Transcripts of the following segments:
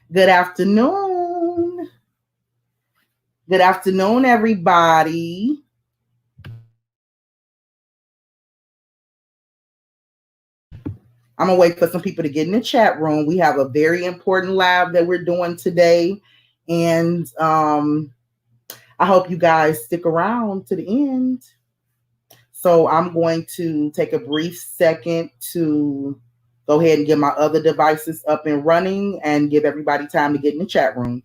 Good afternoon. Good afternoon, everybody. I'm going to wait for some people to get in the chat room. We have a very important live that we're doing today. And I hope you guys stick around to the end. So I'm going to take a brief second to go ahead and get my other devices up and running and give everybody time to get in the chat room.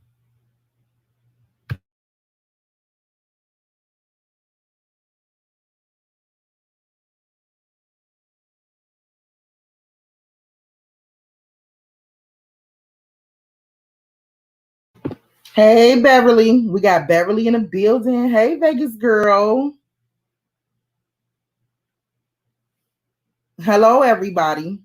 Hey, Beverly. We got Beverly in the building. Hey, Vegas girl. Hello, everybody.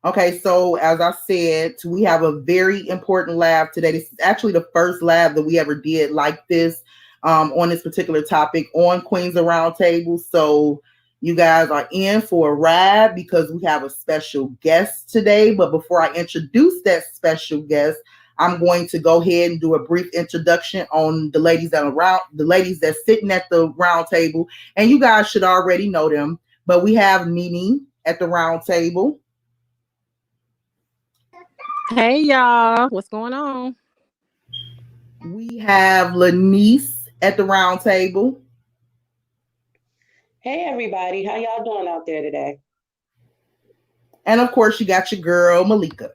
Okay, so as I said, we have a very important lab today. This is actually the first lab that we ever did like this on this particular topic on Queens of Roundtable. So you guys are in for a ride because we have a special guest today. But before I introduce that special guest, I'm going to go ahead and do a brief introduction on the ladies that are around, the ladies that's sitting at the round table, and you guys should already know them. But we have Mimi at the round table. Hey y'all, what's going on? We have Lanice at the round table. Hey everybody, how y'all doing out there today? And of course, you got your girl, Malika.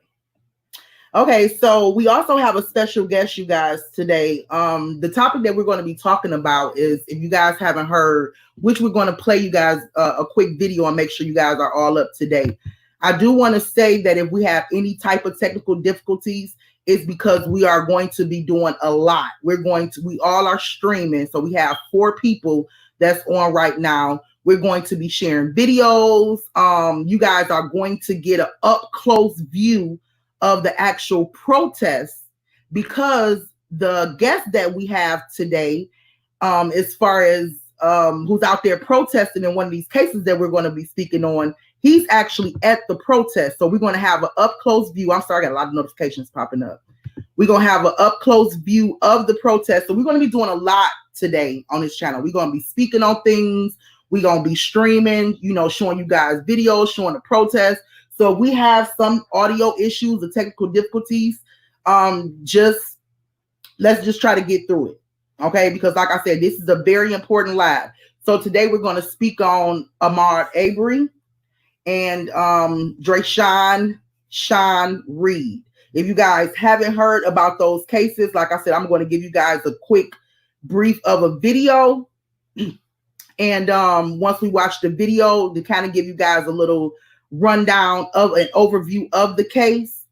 Okay, so we also have a special guest, you guys, today. The topic that we're going to be talking about is, if you guys haven't heard, which we're going to play you guys a quick video and make sure you guys are all up to date. I do want to say that if we have any type of technical difficulties, it's because we are going to be doing a lot. We all are streaming. So we have 4 people that's on right now. We're going to be sharing videos. You guys are going to get an up close view of the actual protest, because the guest that we have today, as far as who's out there protesting in one of these cases that we're going to be speaking on, he's actually at the protest. So we're going to have an up close view. I'm sorry, I got a lot of notifications popping up. We're going to have an up close view of the protest. So we're going to be doing a lot today on this channel. We're going to be speaking on things. We're going to be streaming, showing you guys videos, showing the protest. So we have some audio issues or technical difficulties. Let's just try to get through it. Okay, because like I said, this is a very important live. So today we're going to speak on Ahmaud Arbery and Dreasjon Reed. If you guys haven't heard about those cases, like I said, I'm going to give you guys a quick brief of a video. And once we watch the video, to kind of give you guys a little rundown of an overview of the case,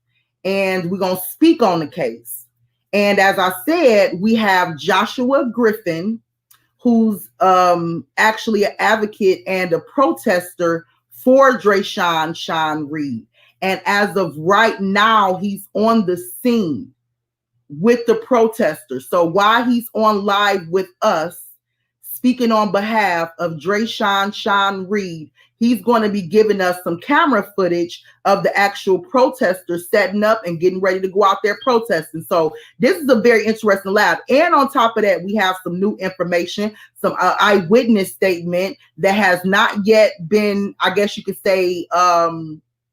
and we're going to speak on the case. And as I said, we have Joshua Griffin, who's actually an advocate and a protester for Dreasjon Reed. And as of right now, he's on the scene with the protesters. So while he's on live with us, speaking on behalf of Dreasjon Reed, he's going to be giving us some camera footage of the actual protesters setting up and getting ready to go out there protesting. So this is a very interesting lab. And on top of that, we have some new information, some eyewitness statement that has not yet been, I guess you could say,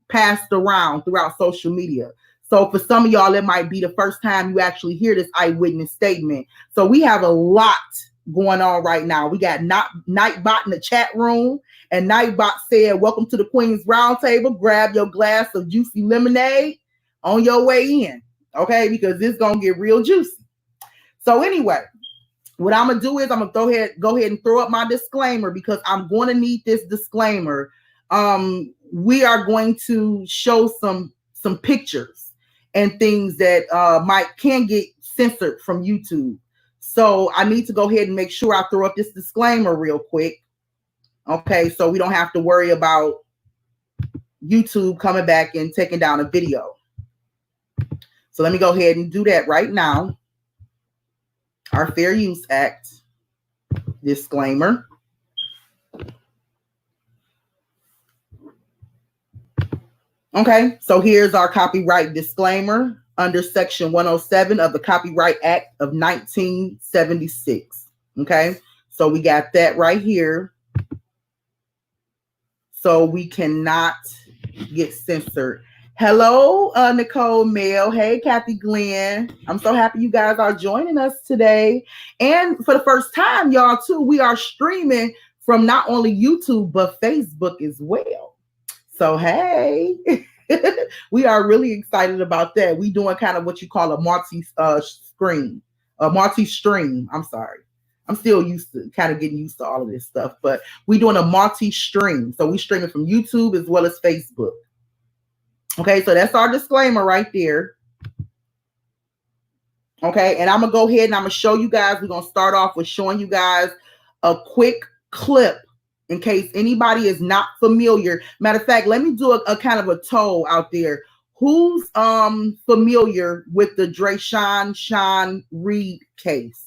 passed around throughout social media. So for some of y'all, it might be the first time you actually hear this eyewitness statement. So we have a lot going on right now. We got Nightbot in the chat room, and Nightbot said, "Welcome to the Queen's Roundtable. Grab your glass of juicy lemonade on your way in." Okay, because it's gonna get real juicy. So anyway, what I'm gonna do is I'm gonna go ahead and throw up my disclaimer, because I'm going to need this disclaimer. We are going to show some pictures and things that can get censored from YouTube. So I need to go ahead and make sure I throw up this disclaimer real quick. Okay, so we don't have to worry about YouTube coming back and taking down a video. So let me go ahead and do that right now. Our Fair Use Act disclaimer. Okay, so here's our copyright disclaimer. under Section 107 of the Copyright Act of 1976. Okay, so we got that right here. So we cannot get censored. Hello, Nicole Mail. Hey, Kathy Glenn. I'm so happy you guys are joining us today. And for the first time, y'all, too, we are streaming from not only YouTube, but Facebook as well. So, hey, we are really excited about that. We doing kind of what you call a multi-stream. I'm sorry. I'm still getting used to all of this stuff, but we're doing a multi-stream. So we streaming from YouTube as well as Facebook. Okay, so that's our disclaimer right there. Okay, and I'm going to go ahead and I'm going to show you guys. We're going to start off with showing you guys a quick clip in case anybody is not familiar. Matter of fact, let me do a kind of a toll out there. Who's familiar with the Dreasjon Reed case?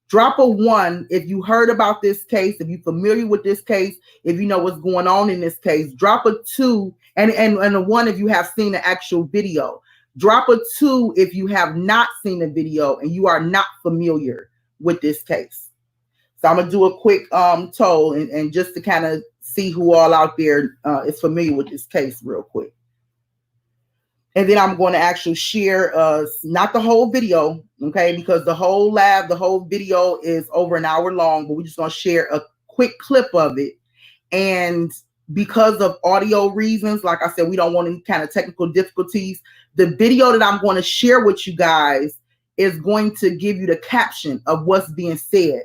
Drop a 1 if you heard about this case, if you're familiar with this case, if you know what's going on in this case. Drop a 2 and a 1 if you have seen the actual video. Drop a 2 if you have not seen the video and you are not familiar with this case. So I'm going to do a quick toll and just to kind of see who all out there is familiar with this case real quick. And then I'm going to actually share not the whole video, okay, because the whole video is over an hour long, but we're just going to share a quick clip of it. And because of audio reasons, like I said, we don't want any kind of technical difficulties. The video that I'm going to share with you guys is going to give you the caption of what's being said.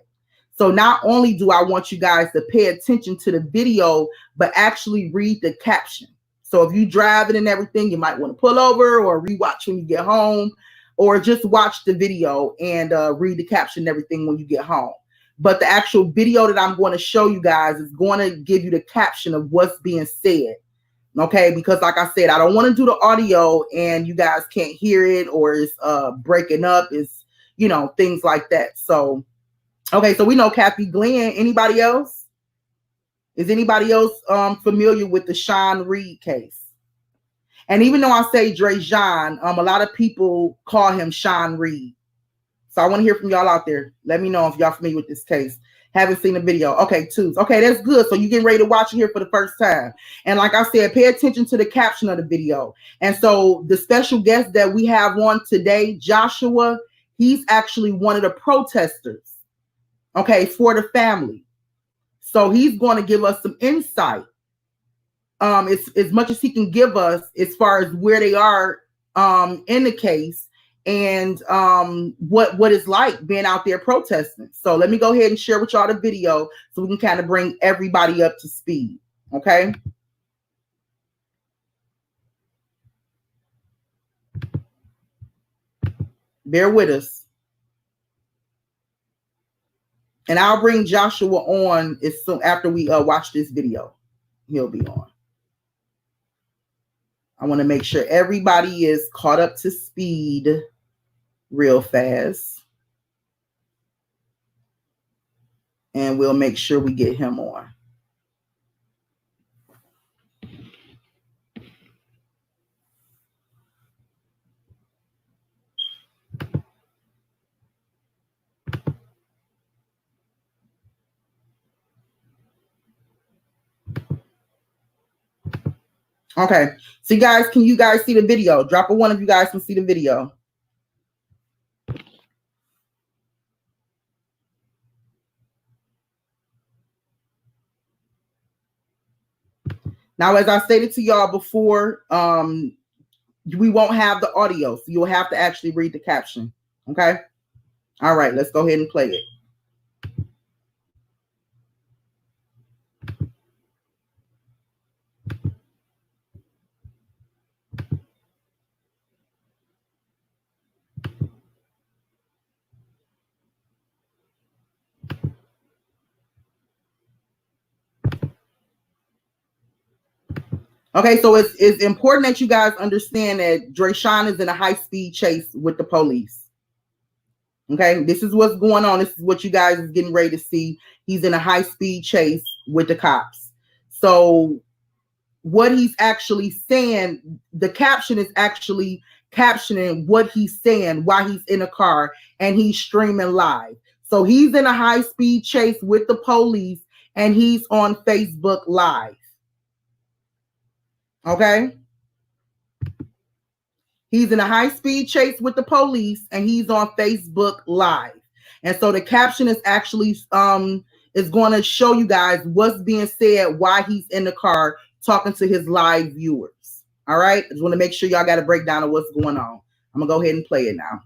So not only do I want you guys to pay attention to the video, but actually read the caption. So if you driving and everything, you might want to pull over or rewatch when you get home, or just watch the video and read the caption and everything when you get home. But the actual video that I'm going to show you guys is going to give you the caption of what's being said. Okay, because like I said, I don't want to do the audio and you guys can't hear it or it's breaking up, it's, you know, things like that. So, okay, so we know Kathy Glenn. Anybody else? Is anybody else familiar with the Sean Reed case? And even though I say Dreasjon, a lot of people call him Sean Reed. So I want to hear from y'all out there. Let me know if y'all familiar with this case. Haven't seen the video. Okay, 2s. Okay, that's good. So you're getting ready to watch it here for the first time. And like I said, pay attention to the caption of the video. And so the special guest that we have on today, Joshua, he's actually one of the protesters, okay, for the family. So he's going to give us some insight, as much as he can give us as far as where they are in the case and what it's like being out there protesting. So let me go ahead and share with y'all the video so we can kind of bring everybody up to speed. Okay. Bear with us. And I'll bring Joshua on as soon after we watch this video. He'll be on. I want to make sure everybody is caught up to speed real fast. And we'll make sure we get him on. Okay, so guys, can you guys see the video? Drop a 1 if you guys can see the video. Now, as I stated to y'all before, we won't have the audio, so you'll have to actually read the caption. Okay. All right, let's go ahead and play it. Okay, so it's important that you guys understand that Dreasjon is in a high-speed chase with the police. Okay, this is what's going on. This is what you guys is getting ready to see. He's in a high-speed chase with the cops. So what he's actually saying, the caption is actually captioning what he's saying while he's in a car and he's streaming live. So he's in a high-speed chase with the police and he's on Facebook Live. Okay? He's in a high-speed chase with the police and he's on Facebook Live. And so the caption is actually is going to show you guys what's being said while he's in the car talking to his live viewers. All right? I just want to make sure y'all got a breakdown of what's going on. I'm going to go ahead and play it now.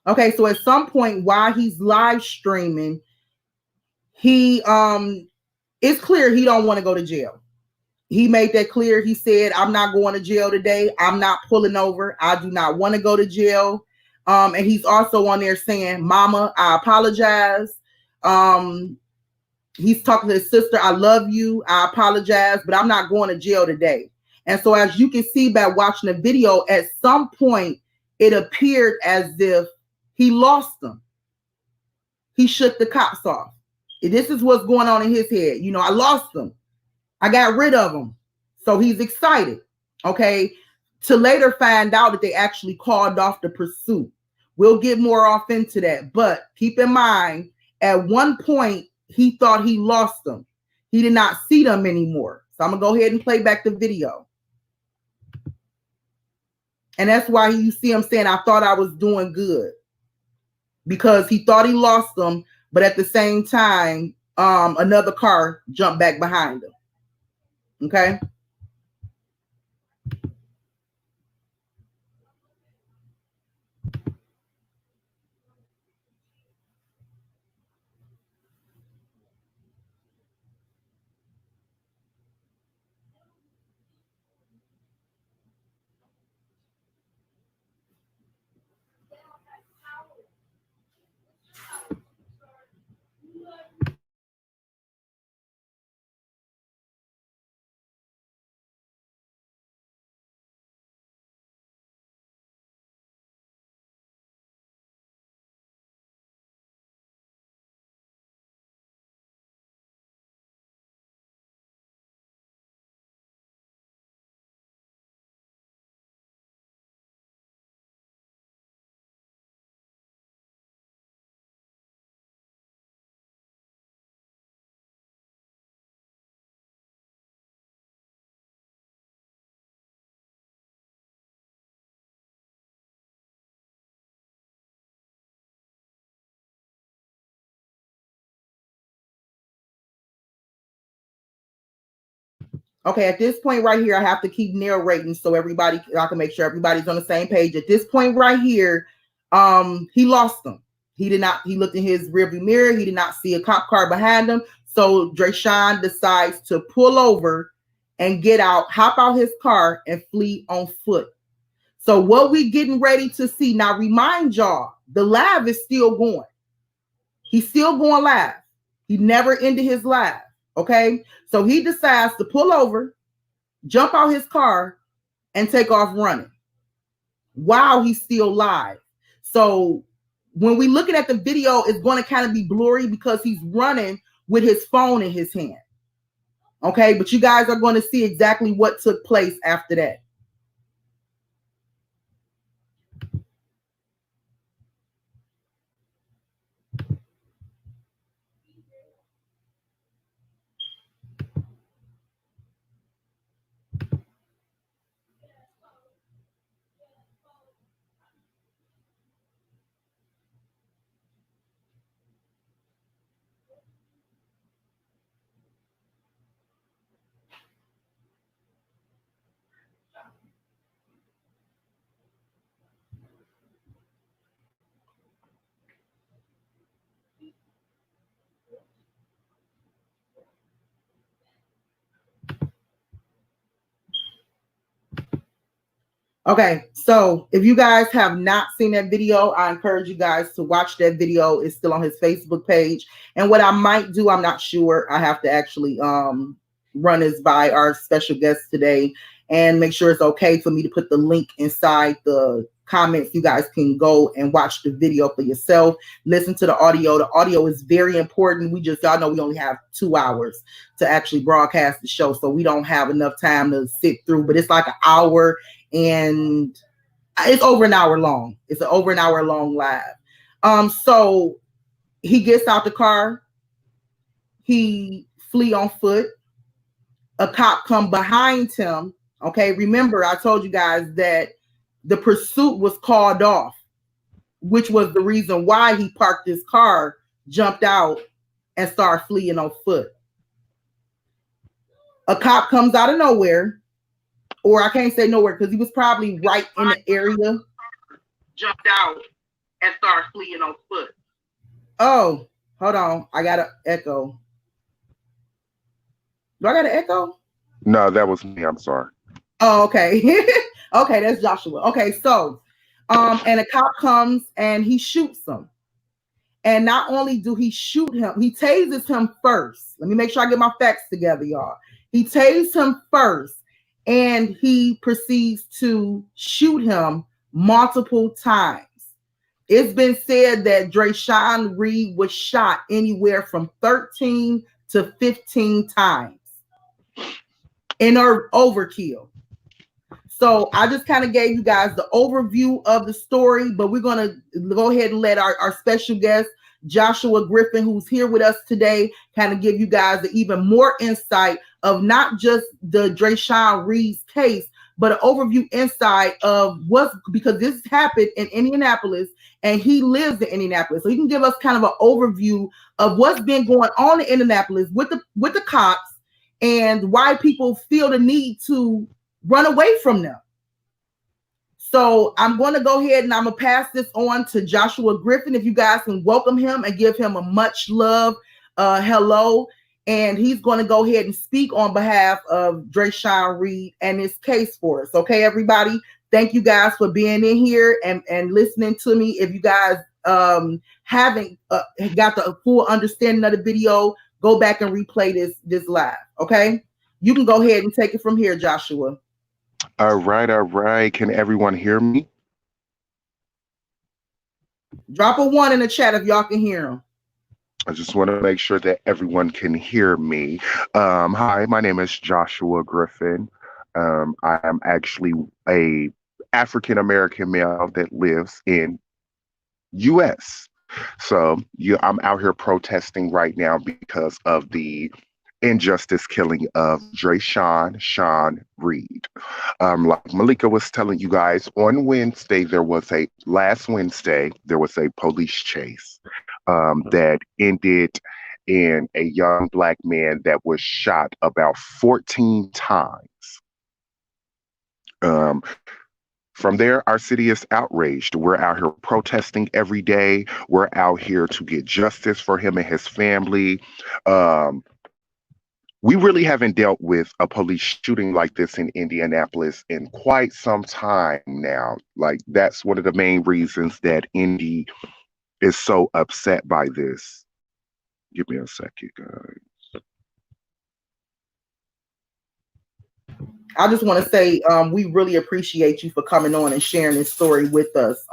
Okay, so at some point while he's live streaming, he it's clear he don't want to go to jail. He made that clear. He said, I'm not going to jail today. I'm not pulling over. I do not want to go to jail. And he's also on there saying, Mama, I apologize. He's talking to his sister, I love you. I apologize, but I'm not going to jail today. And so as you can see by watching the video, at some point, it appeared as if he lost them. He shook the cops off. This is what's going on in his head. You know, I lost them. I got rid of them. So he's excited, okay, to later find out that they actually called off the pursuit. We'll get more off into that. But keep in mind, at one point, he thought he lost them. He did not see them anymore. So I'm going to go ahead and play back the video. And that's why you see him saying, I thought I was doing good. Because he thought he lost them, but at the same time, another car jumped back behind him. Okay. Okay, at this point right here, I have to keep narrating so everybody, I can make sure everybody's on the same page. At this point right here, he lost them. He did not, he looked in his rearview mirror. He did not see a cop car behind him. So Dreasjon decides to pull over and get out, hop out his car and flee on foot. So what we getting ready to see, now remind y'all, the live is still going. He's still going live. He never ended his live. Okay, so he decides to pull over, jump out his car, and take off running while he's still live. So when we looking at the video, it's going to kind of be blurry because he's running with his phone in his hand. Okay, but you guys are going to see exactly what took place after that. Okay, so if you guys have not seen that video, I encourage you guys to watch that video. It's still on his Facebook page. And what I might do, I'm not sure. I have to actually run this by our special guest today and make sure it's okay for me to put the link inside the comments. You guys can go and watch the video for yourself. Listen to the audio. The audio is very important. Y'all know we only have 2 hours to actually broadcast the show, so we don't have enough time to sit through, but it's like an hour and it's over an hour long. It's an over an hour long live. So he gets out the car, he flee on foot. A cop come behind him. Okay, remember I told you guys that the pursuit was called off, which was the reason why he parked his car, jumped out, and started fleeing on foot. A cop comes out of nowhere, or I can't say nowhere because he was probably right in the area, jumped out and started fleeing on foot. Oh, hold on. I got an echo. Do I got an echo? No, that was me. I'm sorry. Oh, okay. Okay, that's Joshua. Okay, so and a cop comes and he shoots him. And not only do he shoot him, he tases him first. Let me make sure I get my facts together, y'all. He tased him first, and he proceeds to shoot him multiple times. It's been said that Dreasjon Reed was shot anywhere from 13 to 15 times in her overkill. So I just kind of gave you guys the overview of the story, but we're going to go ahead and let our special guest, Joshua Griffin, who's here with us today, kind of give you guys even more insight of not just the Dreasjon Reed's case, but an overview insight of because this happened in Indianapolis and he lives in Indianapolis. So he can give us kind of an overview of what's been going on in Indianapolis with the cops and why people feel the need to run away from them. So I'm going to go ahead and I'm going to pass this on to Joshua Griffin. If you guys can welcome him and give him a much love hello. And he's going to go ahead and speak on behalf of Dreasjon Reed and his case for us. Okay, everybody. Thank you guys for being in here and listening to me. If you guys haven't got the full understanding of the video, go back and replay this live. Okay, you can go ahead and take it from here, Joshua. All right. Can everyone hear me? Drop a 1 in the chat if y'all can hear him. I just want to make sure that everyone can hear me. Hi, my name is Joshua Griffin. I am actually a African American male that lives in U.S. So I'm out here protesting right now because of the injustice killing of Dreasjon Reed. Like Malika was telling you guys, on Wednesday, last Wednesday, there was a police chase that ended in a young Black man that was shot about 14 times. From there, our city is outraged. We're out here protesting every day. We're out here to get justice for him and his family. We really haven't dealt with a police shooting like this in Indianapolis in quite some time now. Like, that's one of the main reasons that Indy is so upset by this. Give me a second, guys. I just want to say we really appreciate you for coming on and sharing this story with us,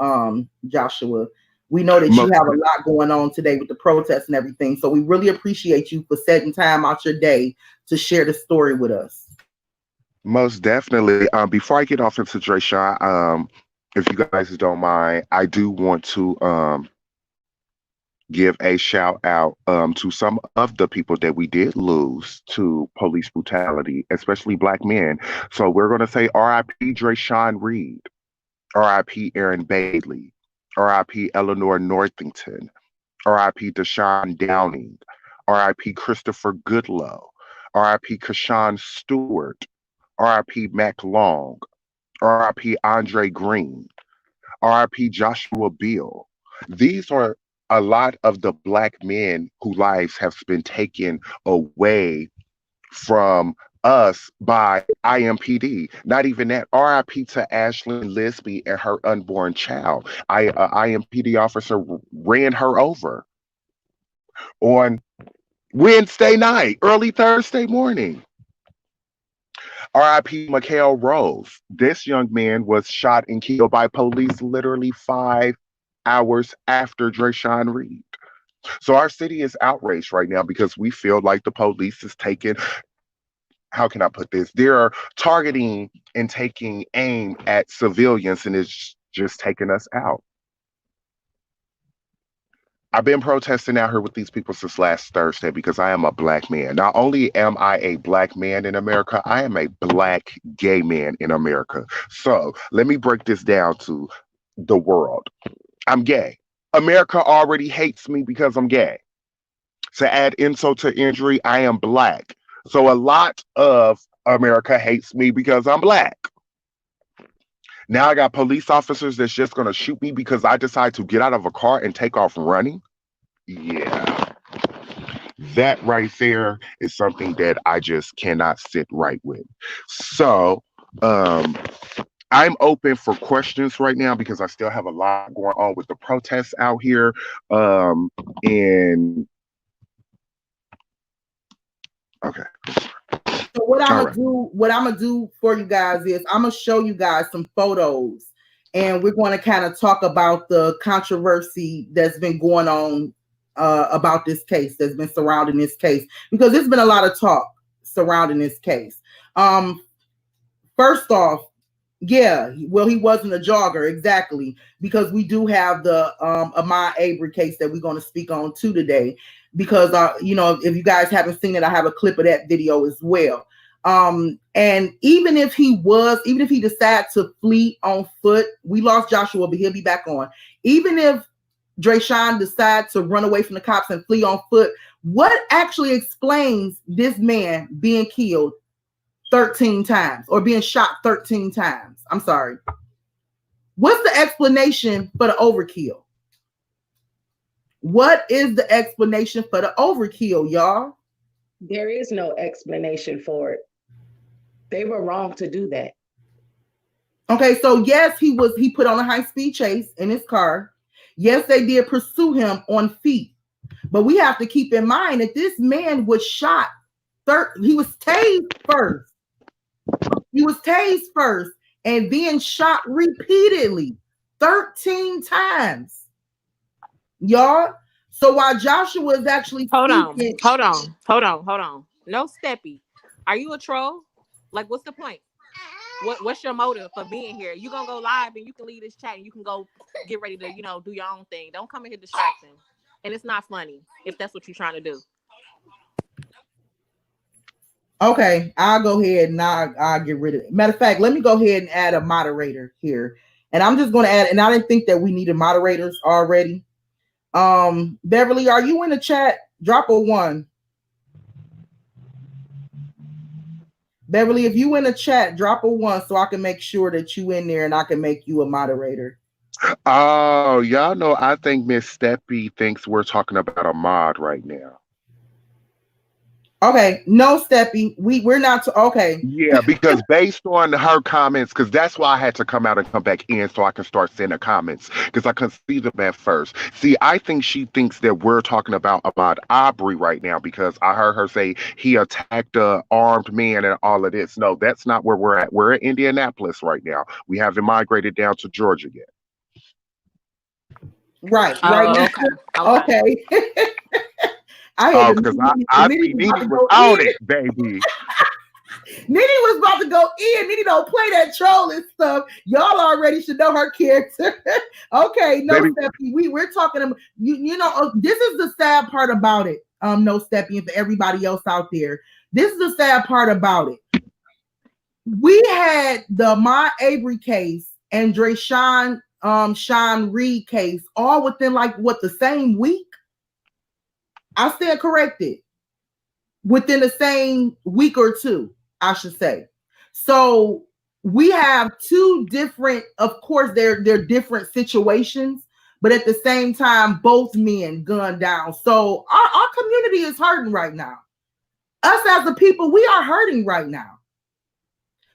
Joshua. We know that you have a lot going on today with the protests and everything. So we really appreciate you for setting time out your day to share the story with us. Most definitely. Before I get off into Dreasjon, if you guys don't mind, I do want to give a shout out to some of the people that we did lose to police brutality, especially Black men. So we're going to say R.I.P. Dreasjon Reed, R.I.P. Aaron Bailey, R.I.P. Eleanor Northington, R.I.P. Deshaun Downing, R.I.P. Christopher Goodlow, R.I.P. Kashawn Stewart, R.I.P. Mac Long, R.I.P. Andre Green, R.I.P. Joshua Beal. These are a lot of the Black men whose lives have been taken away from us by IMPD. Not even that. RIP to Ashlyn Lisby and her unborn child. IMPD officer ran her over on Wednesday night, early Thursday morning. RIP Mikhail Rose. This young man was shot and killed by police literally 5 hours after Dreasjon Reed. So our city is outraged right now because we feel like the police is taking, how can I put this? They're targeting and taking aim at civilians and it's just taking us out. I've been protesting out here with these people since last Thursday because I am a black man. Not only am I a black man in America, I am a black gay man in America. So let me break this down to the world. I'm gay. America already hates me because I'm gay. To add insult to injury, I am black. So a lot of America hates me because I'm black. Now I got police officers that's just going to shoot me because I decide to get out of a car and take off running. Yeah. That right there is something that I just cannot sit right with. So, I'm open for questions right now because I still have a lot going on with the protests out here. And okay. So what I'm gonna do for you guys is I'm gonna show you guys some photos, and we're going to kind of talk about the controversy that's been going on about this case, that's been surrounding this case, because there's been a lot of talk surrounding this case. First off, yeah, well, he wasn't a jogger, exactly, because we do have the Ahmaud Arbery case that we're going to speak on too today. Because if you guys haven't seen it, I have a clip of that video as well. And even if he decided to flee on foot, we lost Joshua, but he'll be back on. Even if Dreasjon decides to run away from the cops and flee on foot, what actually explains this man being killed 13 times or being shot 13 times? I'm sorry. What's the explanation for the overkill? What is the explanation for the overkill, y'all? There is no explanation for it. They were wrong to do that. Okay, so yes, he put on a high-speed chase in his car. Yes, they did pursue him on feet. But we have to keep in mind that this man was shot. He was tased first. He was tased first and then shot repeatedly 13 times. Y'all, so while Joshua is actually hold on. No steppy. Are you a troll? Like, what's the point? What's your motive for being here? You gonna go live and you can leave this chat and you can go get ready to, do your own thing. Don't come in here distracting. And it's not funny if that's what you're trying to do. Okay, I'll go ahead and I'll get rid of it. Matter of fact, let me go ahead and add a moderator here. And I'm just going to add, and I didn't think that we needed moderators already. Beverly, are you in the chat? Drop a 1. Beverly, if you in the chat, drop a 1 so I can make sure that you in there and I can make you a moderator. Oh, y'all know I think Miss Steppy thinks we're talking about a mod right now. Okay, no, Steppy, we're not. Okay. Yeah, because based on her comments, because that's why I had to come out and come back in so I can start sending comments, because I couldn't see them at first. See, I think she thinks that we're talking about Ahmaud Arbery right now because I heard her say he attacked a armed man and all of this. No, that's not where we're at. We're at Indianapolis right now. We haven't migrated down to Georgia yet. Right now. Okay. Because I Nene was on it, baby. Nene was about to go in. Nene don't play that trolling stuff. Y'all already should know her character. Okay, no, Steppy. We're talking about this is the sad part about it. No, Steppy, and for everybody else out there, this is the sad part about it. We had the Ahmaud Arbery case and Dreasjon Reed case all within the same week. I stand corrected. Within the same week or two, I should say. So we have two different, of course, they're different situations, but at the same time, both men gunned down. So our community is hurting right now. us as a people, we are hurting right now.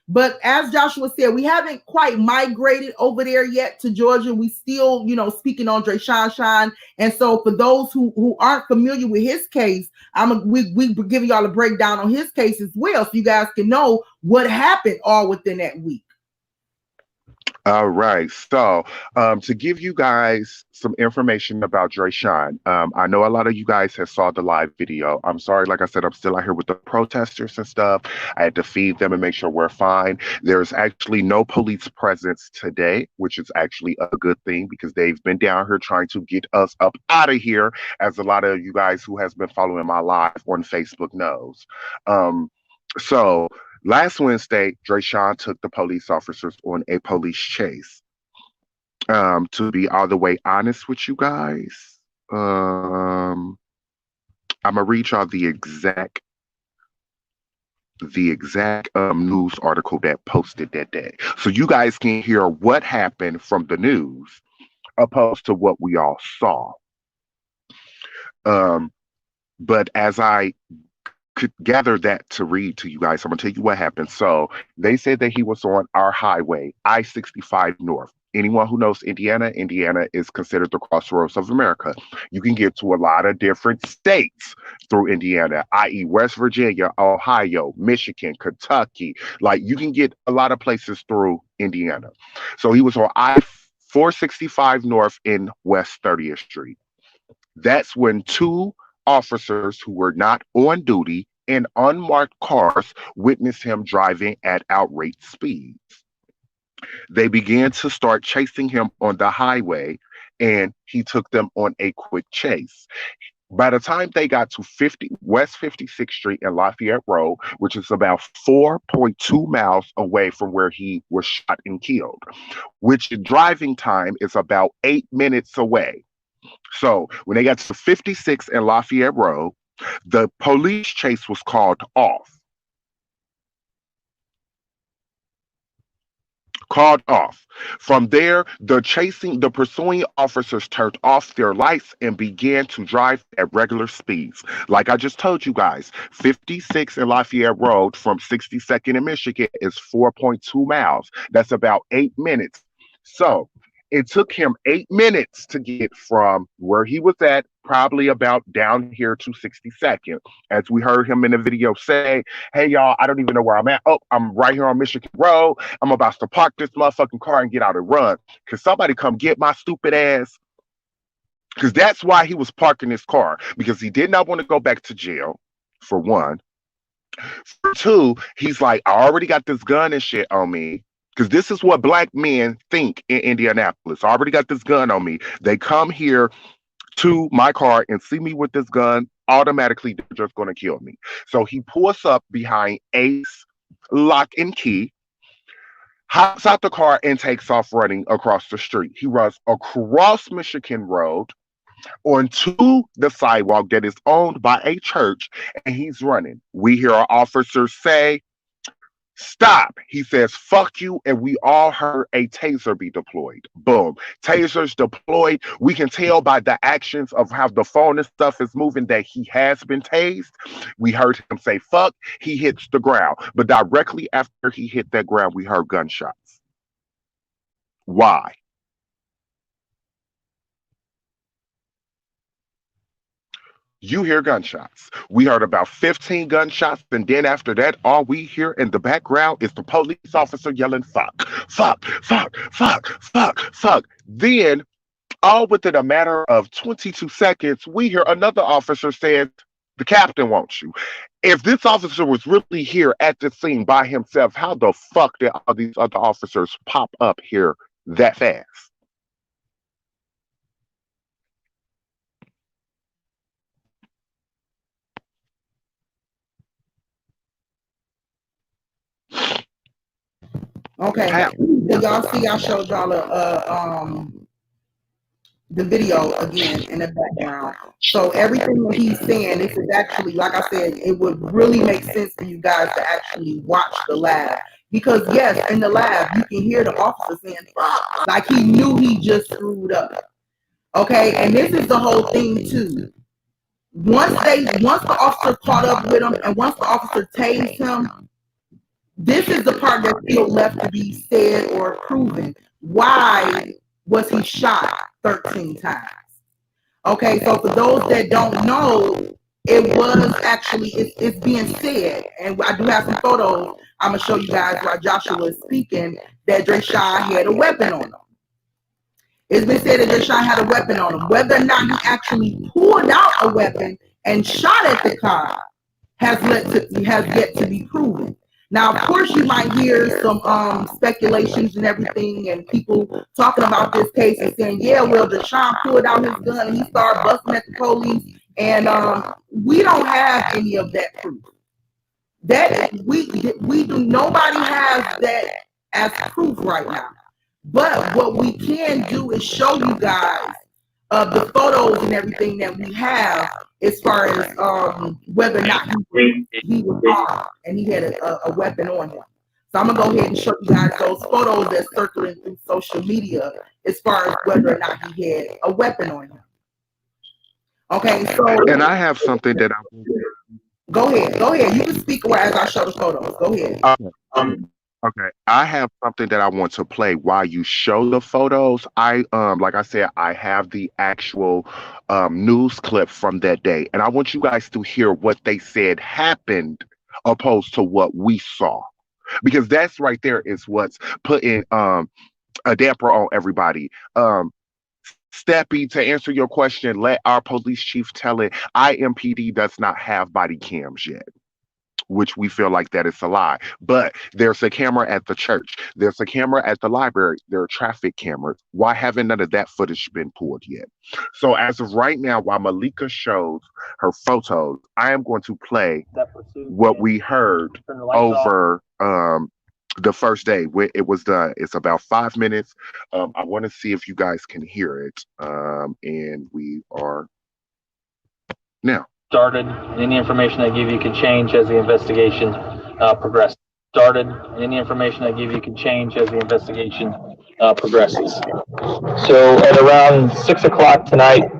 But as Joshua said, we haven't quite migrated over there yet to Georgia. We still, speaking on Dreasjon. And so for those who aren't familiar with his case, we giving y'all a breakdown on his case as well, so you guys can know what happened all within that week. All right. So, to give you guys some information about Dreasjon, I know a lot of you guys have saw the live video. I'm sorry, like I said, I'm still out here with the protesters and stuff. I had to feed them and make sure we're fine. There's actually no police presence today, which is actually a good thing because they've been down here trying to get us up out of here, as a lot of you guys who has been following my live on Facebook knows. So last Wednesday, Dreasjon took the police officers on a police chase. To be all the way honest with you guys, I'm gonna read y'all the exact news article that posted that day, so you guys can hear what happened from the news opposed to what we all saw. Um, but as I could gather that to read to you guys, I'm gonna tell you what happened. So they said that he was on our highway, I-65 North. Anyone who knows Indiana, Indiana is considered the crossroads of America. You can get to a lot of different states through Indiana, i.e., West Virginia, Ohio, Michigan, Kentucky. Like you can get a lot of places through Indiana. So he was on I-465 North in West 30th Street. That's when two officers who were not on duty in unmarked cars witnessed him driving at outraged speeds. They began to start chasing him on the highway, and he took them on a quick chase. By the time they got to 50 West 56th Street and Lafayette Road, which is about 4.2 miles away from where he was shot and killed, which driving time is about 8 minutes away. So when they got to 56 and Lafayette Road, the police chase was called off. Called off. From there, the pursuing officers turned off their lights and began to drive at regular speeds. Like I just told you guys, 56 and Lafayette Road from 62nd in Michigan is 4.2 miles. That's about 8 minutes. So it took him 8 minutes to get from where he was at, probably about down here to 62nd. As we heard him in the video say, hey, y'all, I don't even know where I'm at. Oh, I'm right here on Michigan Road. I'm about to park this motherfucking car and get out and run. Can somebody come get my stupid ass? Because that's why he was parking his car, because he did not want to go back to jail, for one. For two, he's like, I already got this gun and shit on me. Because this is what black men think in Indianapolis. I already got this gun on me. They come here to my car and see me with this gun, automatically they're just going to kill me. So he pulls up behind Ace Lock and Key, hops out the car, and takes off running across the street. He runs across Michigan Road onto the sidewalk that is owned by a church, and he's running. We hear our officers say, stop. He says, fuck you. And we all heard a taser be deployed. Boom. Tasers deployed. We can tell by the actions of how the phone and stuff is moving that he has been tased. We heard him say, fuck. He hits the ground. But directly after he hit that ground, we heard gunshots. Why? You hear gunshots. We heard about 15 gunshots, and then after that, all we hear in the background is the police officer yelling, fuck, fuck, fuck, fuck, fuck, fuck. Then, all within a matter of 22 seconds, we hear another officer saying, the captain wants you. If this officer was really here at the scene by himself, how the fuck did all these other officers pop up here that fast? Okay. How? So y'all see, I showed y'all the video again in the background. So everything that he's saying, this is actually, like I said, it would really make sense for you guys to actually watch the lab. Because yes, in the lab, you can hear the officer saying, fuck, like he knew he just screwed up. Okay, and this is the whole thing too. once the officer caught up with him and once the officer tased him, this is the part that's still left to be said or proven. Why was he shot 13 times? Okay, so for those that don't know, it was actually, it's being said, and I do have some photos I'm going to show you guys while Joshua is speaking, that Dreasjon had a weapon on him. It's been said that Dreasjon had a weapon on him. Whether or not he actually pulled out a weapon and shot at the car has yet to be proven. Now, of course, you might hear some speculations and everything, and people talking about this case and saying, "Yeah, well, Dreasjon pulled out his gun and he started busting at the police," and we don't have any of that proof. That we do. Nobody has that as proof right now. But what we can do is show you guys the photos and everything that we have as far as whether or not he was armed and he had a weapon on him. So I'm gonna go ahead and show you guys those photos that's circling through social media as far as whether or not he had a weapon on him. Okay, so And I have something that I go ahead. You can speak as I show the photos. Go ahead. Okay, I have something that I want to play while you show the photos. Like I said, I have the actual news clip from that day, and I want you guys to hear what they said happened opposed to what we saw, because that's right there is what's putting a damper on everybody. Steppy, to answer your question, let our police chief tell it. IMPD does not have body cams yet, which we feel like that is a lie. But there's a camera at the church. There's a camera at the library. There are traffic cameras. Why haven't none of that footage been pulled yet? So as of right now, while Malika shows her photos, I am going to play what we heard over the first day. It was done. It's about 5 minutes. I want to see if you guys can hear it. And we are now. Started. Any information I give you can change as the investigation progresses. Started. Any information I give you can change as the investigation progresses. So at around 6 o'clock tonight,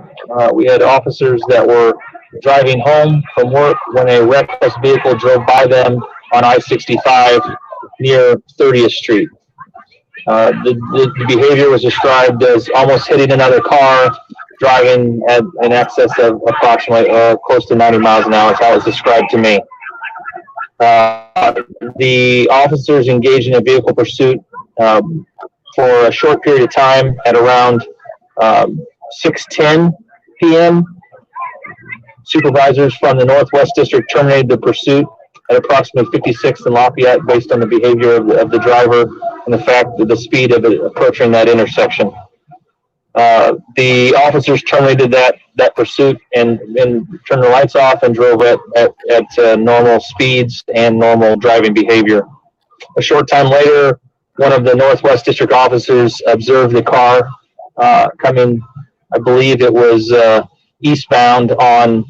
we had officers that were driving home from work when a reckless vehicle drove by them on I-65 near 30th Street. The behavior was described as almost hitting another car, driving at an excess of approximately close to 90 miles an hour. That's how it was described to me. The officers engaged in a vehicle pursuit for a short period of time at around 6:10 p.m. Supervisors from the Northwest District terminated the pursuit at approximately 56th and Lafayette based on the behavior of the driver and the fact that the speed of it approaching that intersection. The officers terminated that pursuit and turned the lights off and drove at normal speeds and normal driving behavior. A short time later, one of the Northwest District officers observed the car coming, I believe it was eastbound on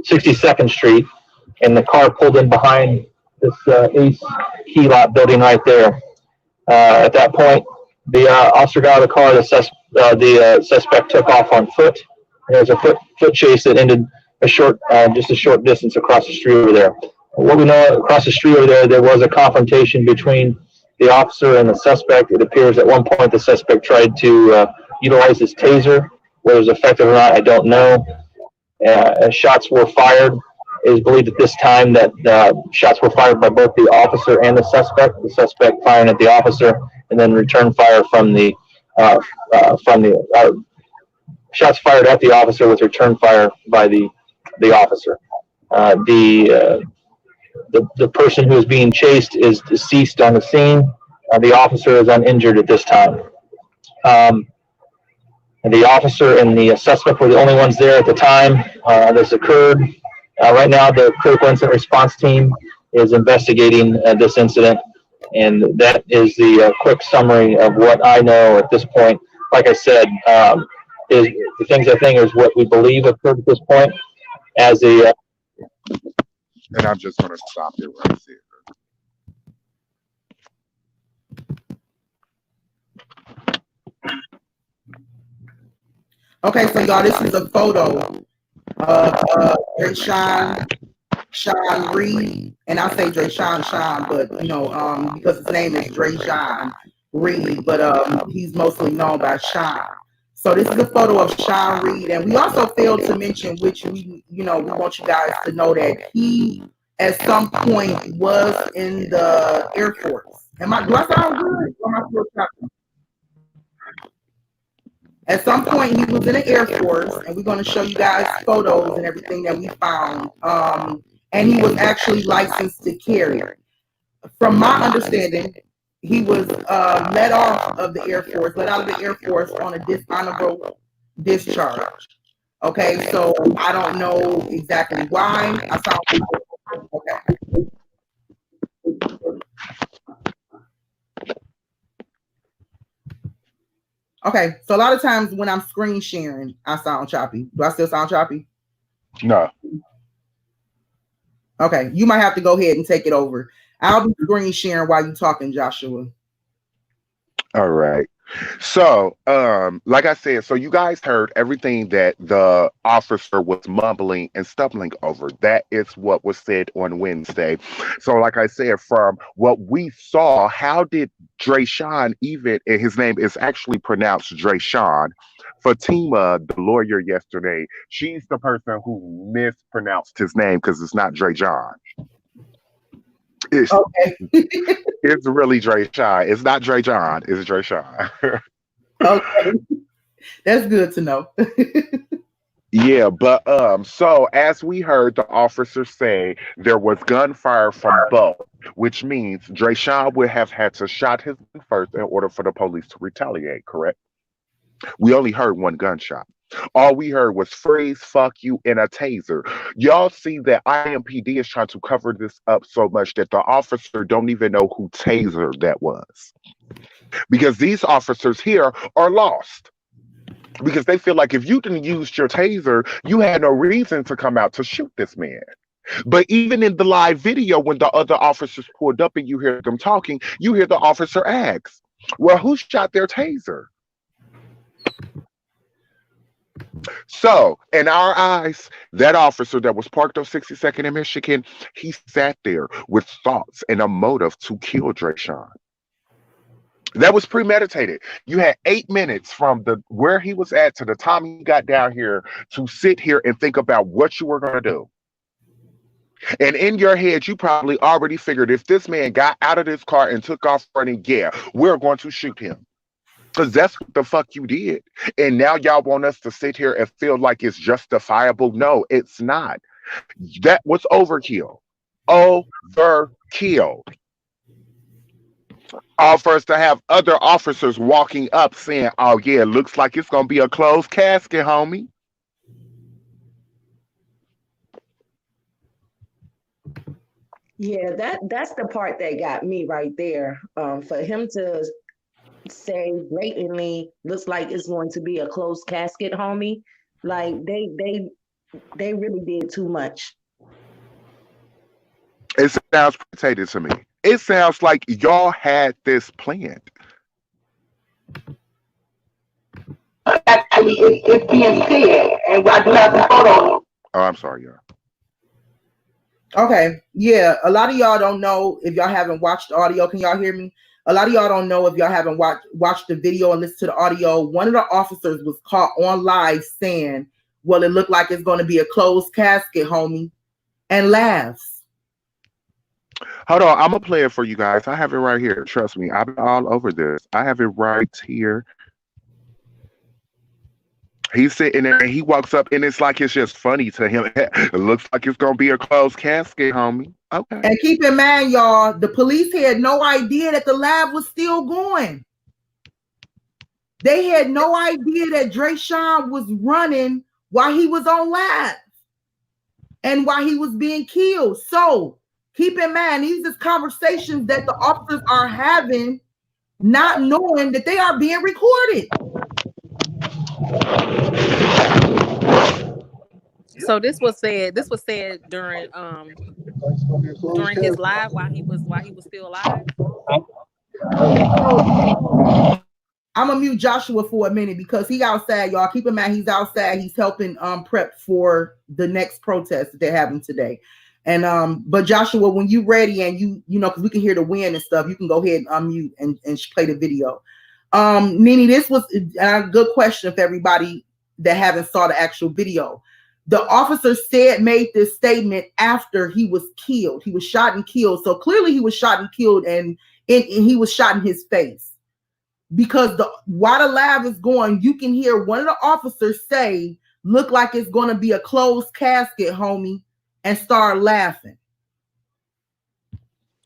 62nd Street, and the car pulled in behind this Ace Key Lot building right there. At that point, the officer got out of the car. The suspect took off on foot. There was a foot chase that ended just a short distance across the street over there. What we know, across the street over there was a confrontation between the officer and the suspect. It appears at one point the suspect tried to utilize his taser. Whether it was effective or not, I don't know. Shots were fired. It is believed at this time that shots were fired by both the officer and the suspect firing at the officer, and then return fire from the shots fired at the officer with return fire by the officer. The person who is being chased is deceased on the scene. The officer is uninjured at this time. The officer and the suspect were the only ones there at the time this occurred. Right now, the critical incident response team is investigating this incident, and that is the quick summary of what I know at this point. Like I said, is the things I think is what we believe occurred at this point. As a And I'm just going to stop it right there. Okay, so y'all, this is a photo of Dreasjon Reed, and I say Dreasjon, but because his name is Dreasjon Reed, but he's mostly known by Sean. So this is a photo of Sean Reed, and we also failed to mention, which we want you guys to know, that he at some point was in the Air Force. Do I sound good? Or am I still talking? At some point, he was in the Air Force, and we're going to show you guys photos and everything that we found. And he was actually licensed to carry. From my understanding, he was let out of the Air Force on a dishonorable discharge. Okay, so I don't know exactly why. Okay. Okay, so a lot of times when I'm screen sharing, I sound choppy. Do I still sound choppy? No. Okay, you might have to go ahead and take it over. I'll be screen sharing while you're talking, Joshua. All right. So, like I said, so you guys heard everything that the officer was mumbling and stumbling over. That is what was said on Wednesday. So, like I said, from what we saw, how did Dreasjon, even and his name is actually pronounced Dreasjon. Fatima, the lawyer yesterday, she's the person who mispronounced his name because it's not Dreasjon. It's, Okay. it's really Dreasjon. It's not Dreasjon. It's Dreasjon. Okay. That's good to know. Yeah, but so as we heard the officer say, there was gunfire from both, which means Dreasjon would have had to shot his gun first in order for the police to retaliate, correct? We only heard one gunshot. All we heard was freeze, fuck you, and a taser. Y'all see that IMPD is trying to cover this up so much that the officer don't even know who taser that was. Because these officers here are lost. Because they feel like if you didn't use your taser, you had no reason to come out to shoot this man. But even in the live video, when the other officers pulled up and you hear them talking, you hear the officer ask, well, who shot their taser? So, in our eyes, that officer that was parked on 62nd in Michigan, he sat there with thoughts and a motive to kill Dreasjon. That was premeditated. You had 8 minutes from the where he was at to the time he got down here to sit here and think about what you were going to do. And in your head, you probably already figured if this man got out of this car and took off running, yeah, we're going to shoot him. Because that's what the fuck you did. And now y'all want us to sit here and feel like it's justifiable. No, it's not. That was overkill. Overkill. All for us to have other officers walking up saying, oh, yeah, looks like it's going to be a closed casket, homie. Yeah, that's the part that got me right there. For him to say blatantly, looks like it's going to be a closed casket, homie. Like they really did too much. It sounds potato to me. It sounds like y'all had this planned. Actually, it's being said, and I do have the photo. Oh, I'm sorry, y'all. Okay, yeah, a lot of y'all don't know if y'all haven't watched the audio. Can y'all hear me? A lot of y'all don't know if y'all haven't watched the video and listened to the audio. One of the officers was caught on live saying, well, it looked like it's going to be a closed casket, homie, and laughs. Hold on, I'm going to play it for you guys. I have it right here. Trust me, I've been all over this. I have it right here. He's sitting there and he walks up and it's like it's just funny to him. It looks like it's going to be a closed casket, homie. Okay. And keep in mind, y'all, the police had no idea that the lab was still going. They had no idea that Dreasjon was running while he was on lab and while he was being killed. So keep in mind, these are conversations that the officers are having, not knowing that they are being recorded. So this was said during his live while he was still alive. I'm gonna mute Joshua for a minute because he outside, y'all. Keep in mind he's outside. He's helping prep for the next protest that they're having today. And but Joshua, when you ready and you know, because we can hear the wind and stuff, you can go ahead and unmute and play the video. Nene, this was a good question for everybody that haven't saw the actual video. The officer made this statement after he was killed. He was shot and killed. So clearly he was shot and killed, and he was shot in his face. Because while the live is going, you can hear one of the officers say, "Look like it's going to be a closed casket, homie," and start laughing.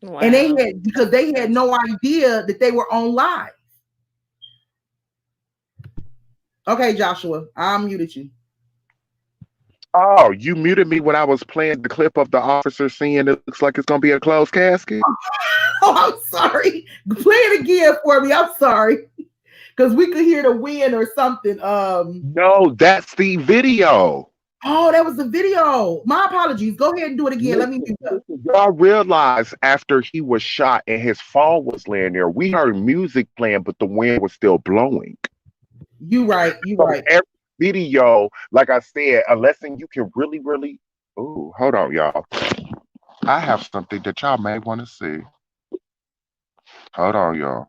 Wow. And because they had no idea that they were on live. Okay, Joshua, I muted you. Oh, you muted me when I was playing the clip of the officer saying it looks like it's going to be a closed casket? Oh, I'm sorry. Play it again for me. I'm sorry. Because we could hear the wind or something. No, that's the video. Oh, that was the video. My apologies. Go ahead and do it again. Let me do that. Y'all realize after he was shot and his phone was laying there, we heard music playing, but the wind was still blowing. You right. Every video, like I said, unless you can really, ooh, hold on, y'all. I have something that y'all may want to see. Hold on, y'all.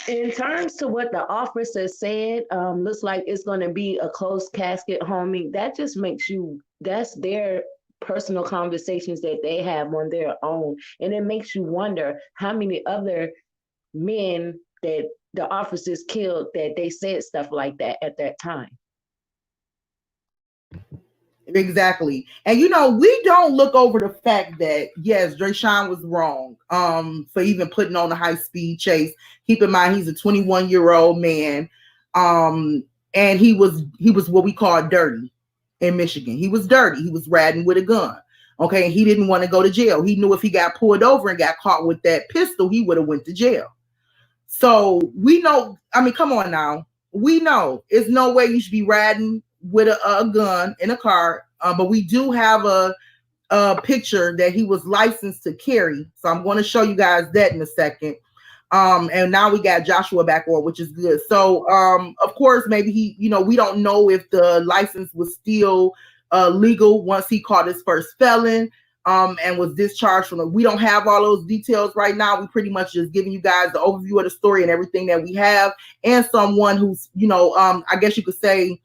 In terms to what the officer said, looks like it's going to be a closed casket, homie. That just makes that's their personal conversations that they have on their own. And it makes you wonder how many other men that the officers killed that they said stuff like that at that time. Exactly. And you know, we don't look over the fact that yes, Dreasjon was wrong for even putting on a high-speed chase. Keep in mind he's a 21-year-old man. And he was what we call dirty in Michigan. He was dirty. He was riding with a gun. Okay, he didn't want to go to jail. He knew if he got pulled over and got caught with that pistol, he would have went to jail. So we know, I mean, come on now. We know it's no way you should be riding with a gun in a car, but we do have a picture that he was licensed to carry. So I'm going to show you guys that in a second. And now we got Joshua back on, which is good. So of course, maybe he, you know, we don't know if the license was still legal once he caught his first felon and was discharged from it. We don't have all those details right now. We pretty much just giving you guys the overview of the story and everything that we have, and someone who's, you know, I guess you could say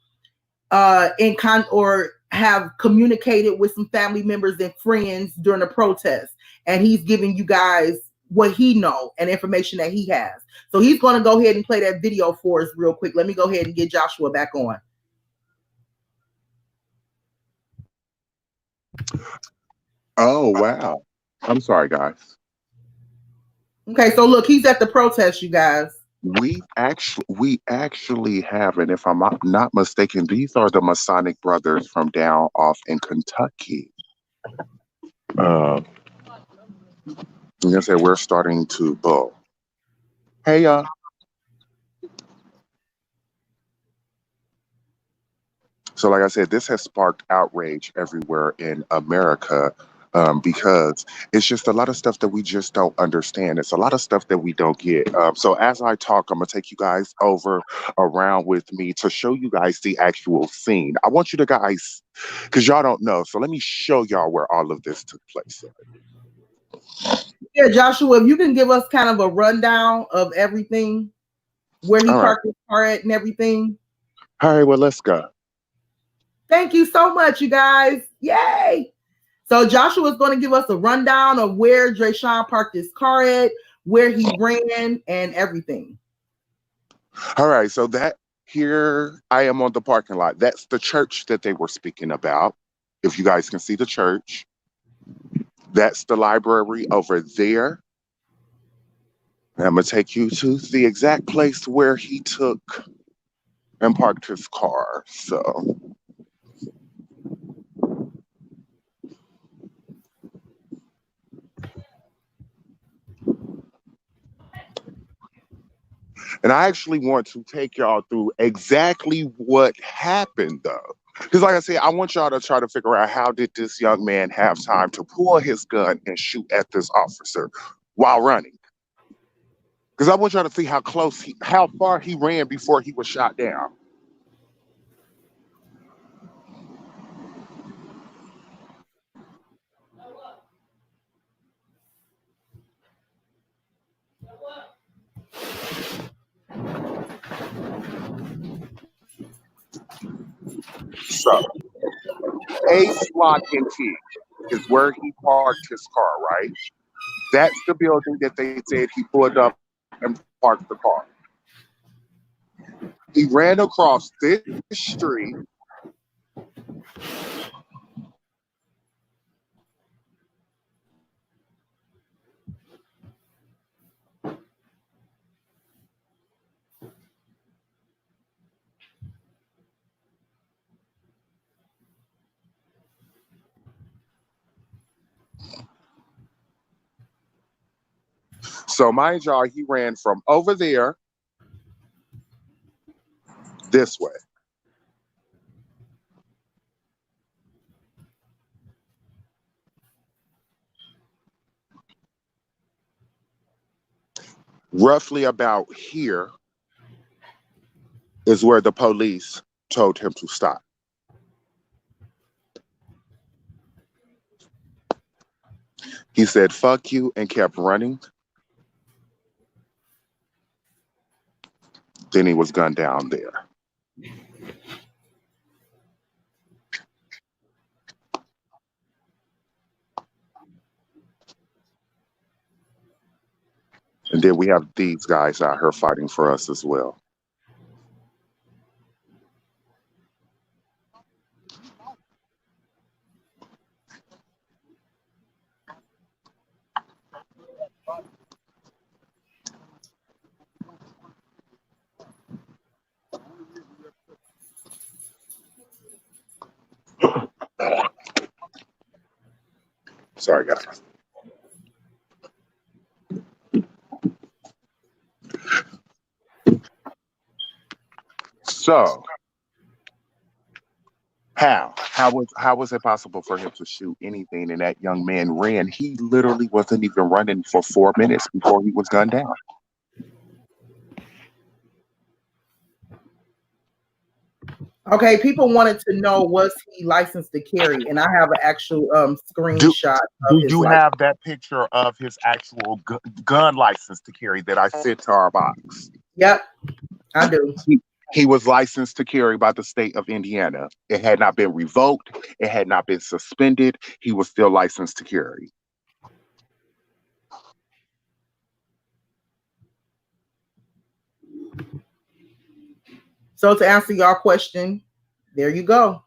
or have communicated with some family members and friends during the protest, and he's giving you guys what he know and information that he has. So he's going to go ahead and play that video for us real quick. Let me go ahead and get Joshua back on. Oh wow, I'm sorry, guys. Okay, so look, he's at the protest, you guys. We actually have, and if I'm not mistaken, these are the Masonic brothers from down off in Kentucky. Like I said, we're starting to bull. Hey, y'all. So, like I said, this has sparked outrage everywhere in America because it's just a lot of stuff that we just don't understand. It's a lot of stuff that we don't get. So as I talk, I'm going to take you guys around with me to show you guys the actual scene. I want you to guys, because y'all don't know. So let me show y'all where all of this took place. Yeah, Joshua, if you can give us kind of a rundown of everything, where he parked his car at and everything. All right, well, let's go. Thank you so much, you guys. Yay. So Joshua is going to give us a rundown of where Dreasjon parked his car at, where he ran, and everything. All right. So that here I am on the parking lot. That's the church that they were speaking about. If you guys can see the church, that's the library over there. And I'm going to take you to the exact place where he took and parked his car. So. And I actually want to take y'all through exactly what happened, though. Because like I said, I want y'all to try to figure out how did this young man have time to pull his gun and shoot at this officer while running. Because I want y'all to see how far he ran before he was shot down. So, Ace Lock and Key is where he parked his car, right? That's the building that they said he pulled up and parked the car. He ran across this street. So mind y'all, he ran from over there this way. Roughly about here is where the police told him to stop. He said, "Fuck you," and kept running. Then he was gunned down there. And then we have these guys out here fighting for us as well. Sorry, guys. So, how was it possible for him to shoot anything? And that young man ran. He literally wasn't even running for 4 minutes before he was gunned down. Okay, people wanted to know, was he licensed to carry? And I have an actual screenshot. Do you have that picture of his actual gun license to carry that I sent to our box? Yep, I do. He was licensed to carry by the state of Indiana. It had not been revoked. It had not been suspended. He was still licensed to carry. So to answer your question, there you go.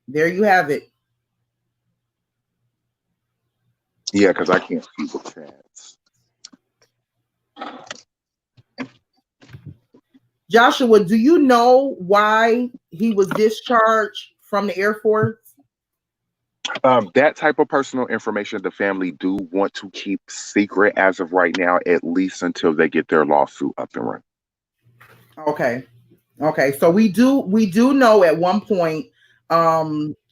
There you have it. Yeah, because I can't see the chats. Joshua, do you know why he was discharged from the Air Force? That type of personal information the family do want to keep secret as of right now, at least until they get their lawsuit up and running. Okay. So we do know at one point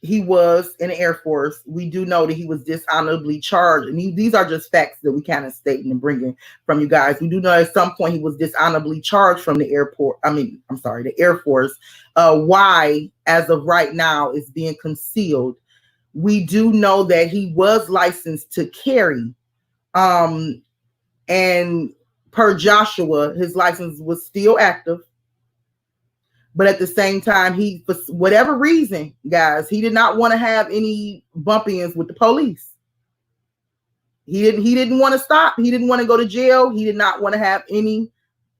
he was in the Air Force. We do know that he was dishonorably charged, and these are just facts that we kind of stating and bringing from you guys. We do know at some point he was dishonorably charged from the airport. The Air Force. Why, as of right now, is being concealed. We do know that he was licensed to carry, and per Joshua, his license was still active. But at the same time, he, for whatever reason, guys, he did not want to have any bump-ins with the police. He didn't want to stop. He didn't want to go to jail. He did not want to have any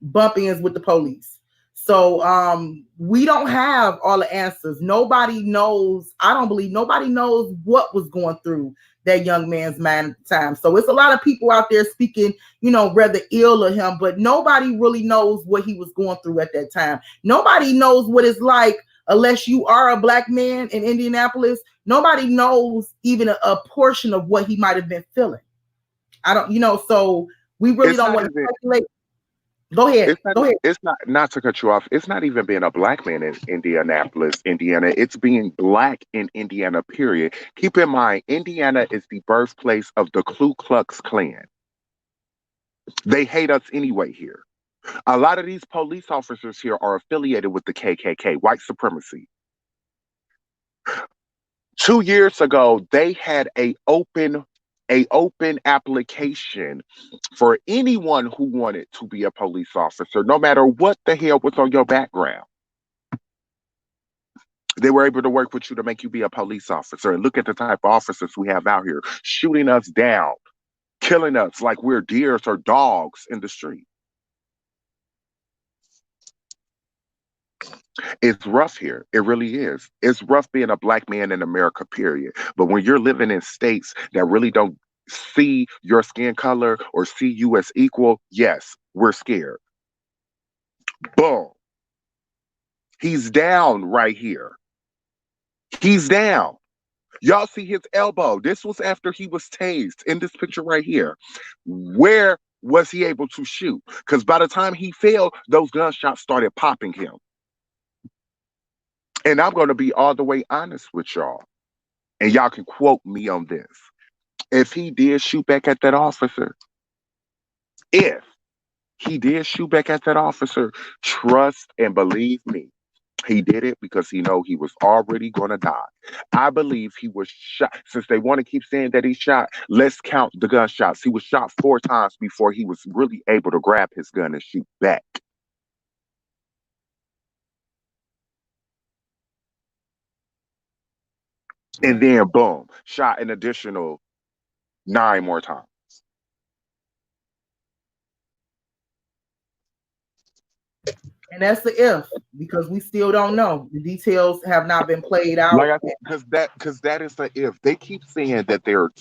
bump-ins with the police. So we don't have all the answers. Nobody knows. I don't believe nobody knows what was going through that young man's mind at the time. So it's a lot of people out there speaking, rather ill of him, but nobody really knows what he was going through at that time. Nobody knows what it's like unless you are a black man in Indianapolis. Nobody knows even a portion of what he might have been feeling. I don't, so we really don't want to speculate. Go ahead. It's not. Go ahead. It's not to cut you off. It's not even being a black man in Indianapolis, Indiana. It's being black in Indiana. Period. Keep in mind, Indiana is the birthplace of the Ku Klux Klan. They hate us anyway here. A lot of these police officers here are affiliated with the KKK, white supremacy. 2 years ago, they had a open application for anyone who wanted to be a police officer, no matter what the hell was on your background. They were able to work with you to make you be a police officer. And look at the type of officers we have out here shooting us down, killing us like we're deers or dogs in the street. It's rough here. It really is. It's rough being a black man in America, period. But when you're living in states that really don't see your skin color or see you as equal, yes, we're scared. Boom. He's down right here. He's down. Y'all see his elbow. This was after he was tased in this picture right here. Where was he able to shoot? Because by the time he fell, those gunshots started popping him. And I'm going to be all the way honest with y'all. And y'all can quote me on this. If he did shoot back at that officer, if he did shoot back at that officer, trust and believe me, he did it because he know he was already going to die. I believe he was shot. Since they want to keep saying that he shot, let's count the gunshots. He was shot 4 times before he was really able to grab his gun and shoot back. And then boom, shot an additional 9 more times. And that's the if, because we still don't know. The details have not been played out. Like I said, because that is the if. They keep saying that there are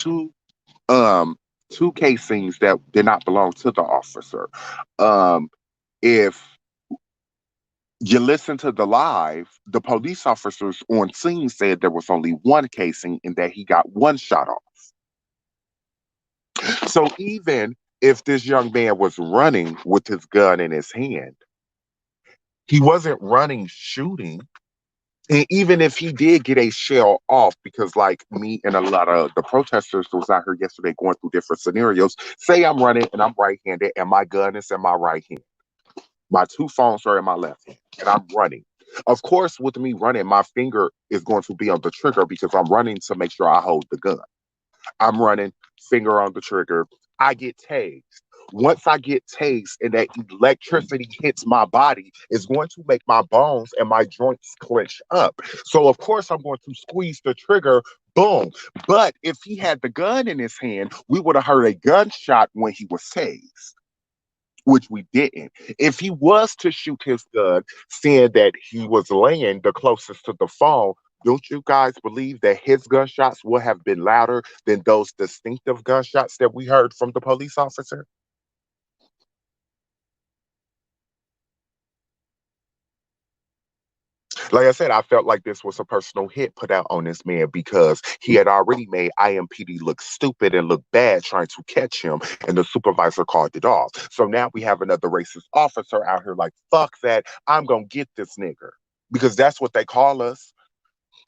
um two casings that did not belong to the officer. Um, if you listen to the live, the police officers on scene said there was only one casing and that he got one shot off. So even if this young man was running with his gun in his hand, he wasn't running shooting. And even if he did get a shell off, because like me and a lot of the protesters was out here yesterday going through different scenarios, say I'm running and I'm right-handed and my gun is in my right hand. My 2 phones are in my left hand and I'm running. Of course, with me running, my finger is going to be on the trigger because I'm running to make sure I hold the gun. I'm running, finger on the trigger. I get tased. Once I get tased and that electricity hits my body, it's going to make my bones and my joints clench up. So, of course, I'm going to squeeze the trigger. Boom. But if he had the gun in his hand, we would have heard a gunshot when he was tased, which we didn't. If he was to shoot his gun, seeing that he was laying the closest to the phone, don't you guys believe that his gunshots would have been louder than those distinctive gunshots that we heard from the police officer? Like I said, I felt like this was a personal hit put out on this man because he had already made IMPD look stupid and look bad trying to catch him, and the supervisor called it off. So now we have another racist officer out here like, fuck that, I'm gonna get this nigger. Because that's what they call us.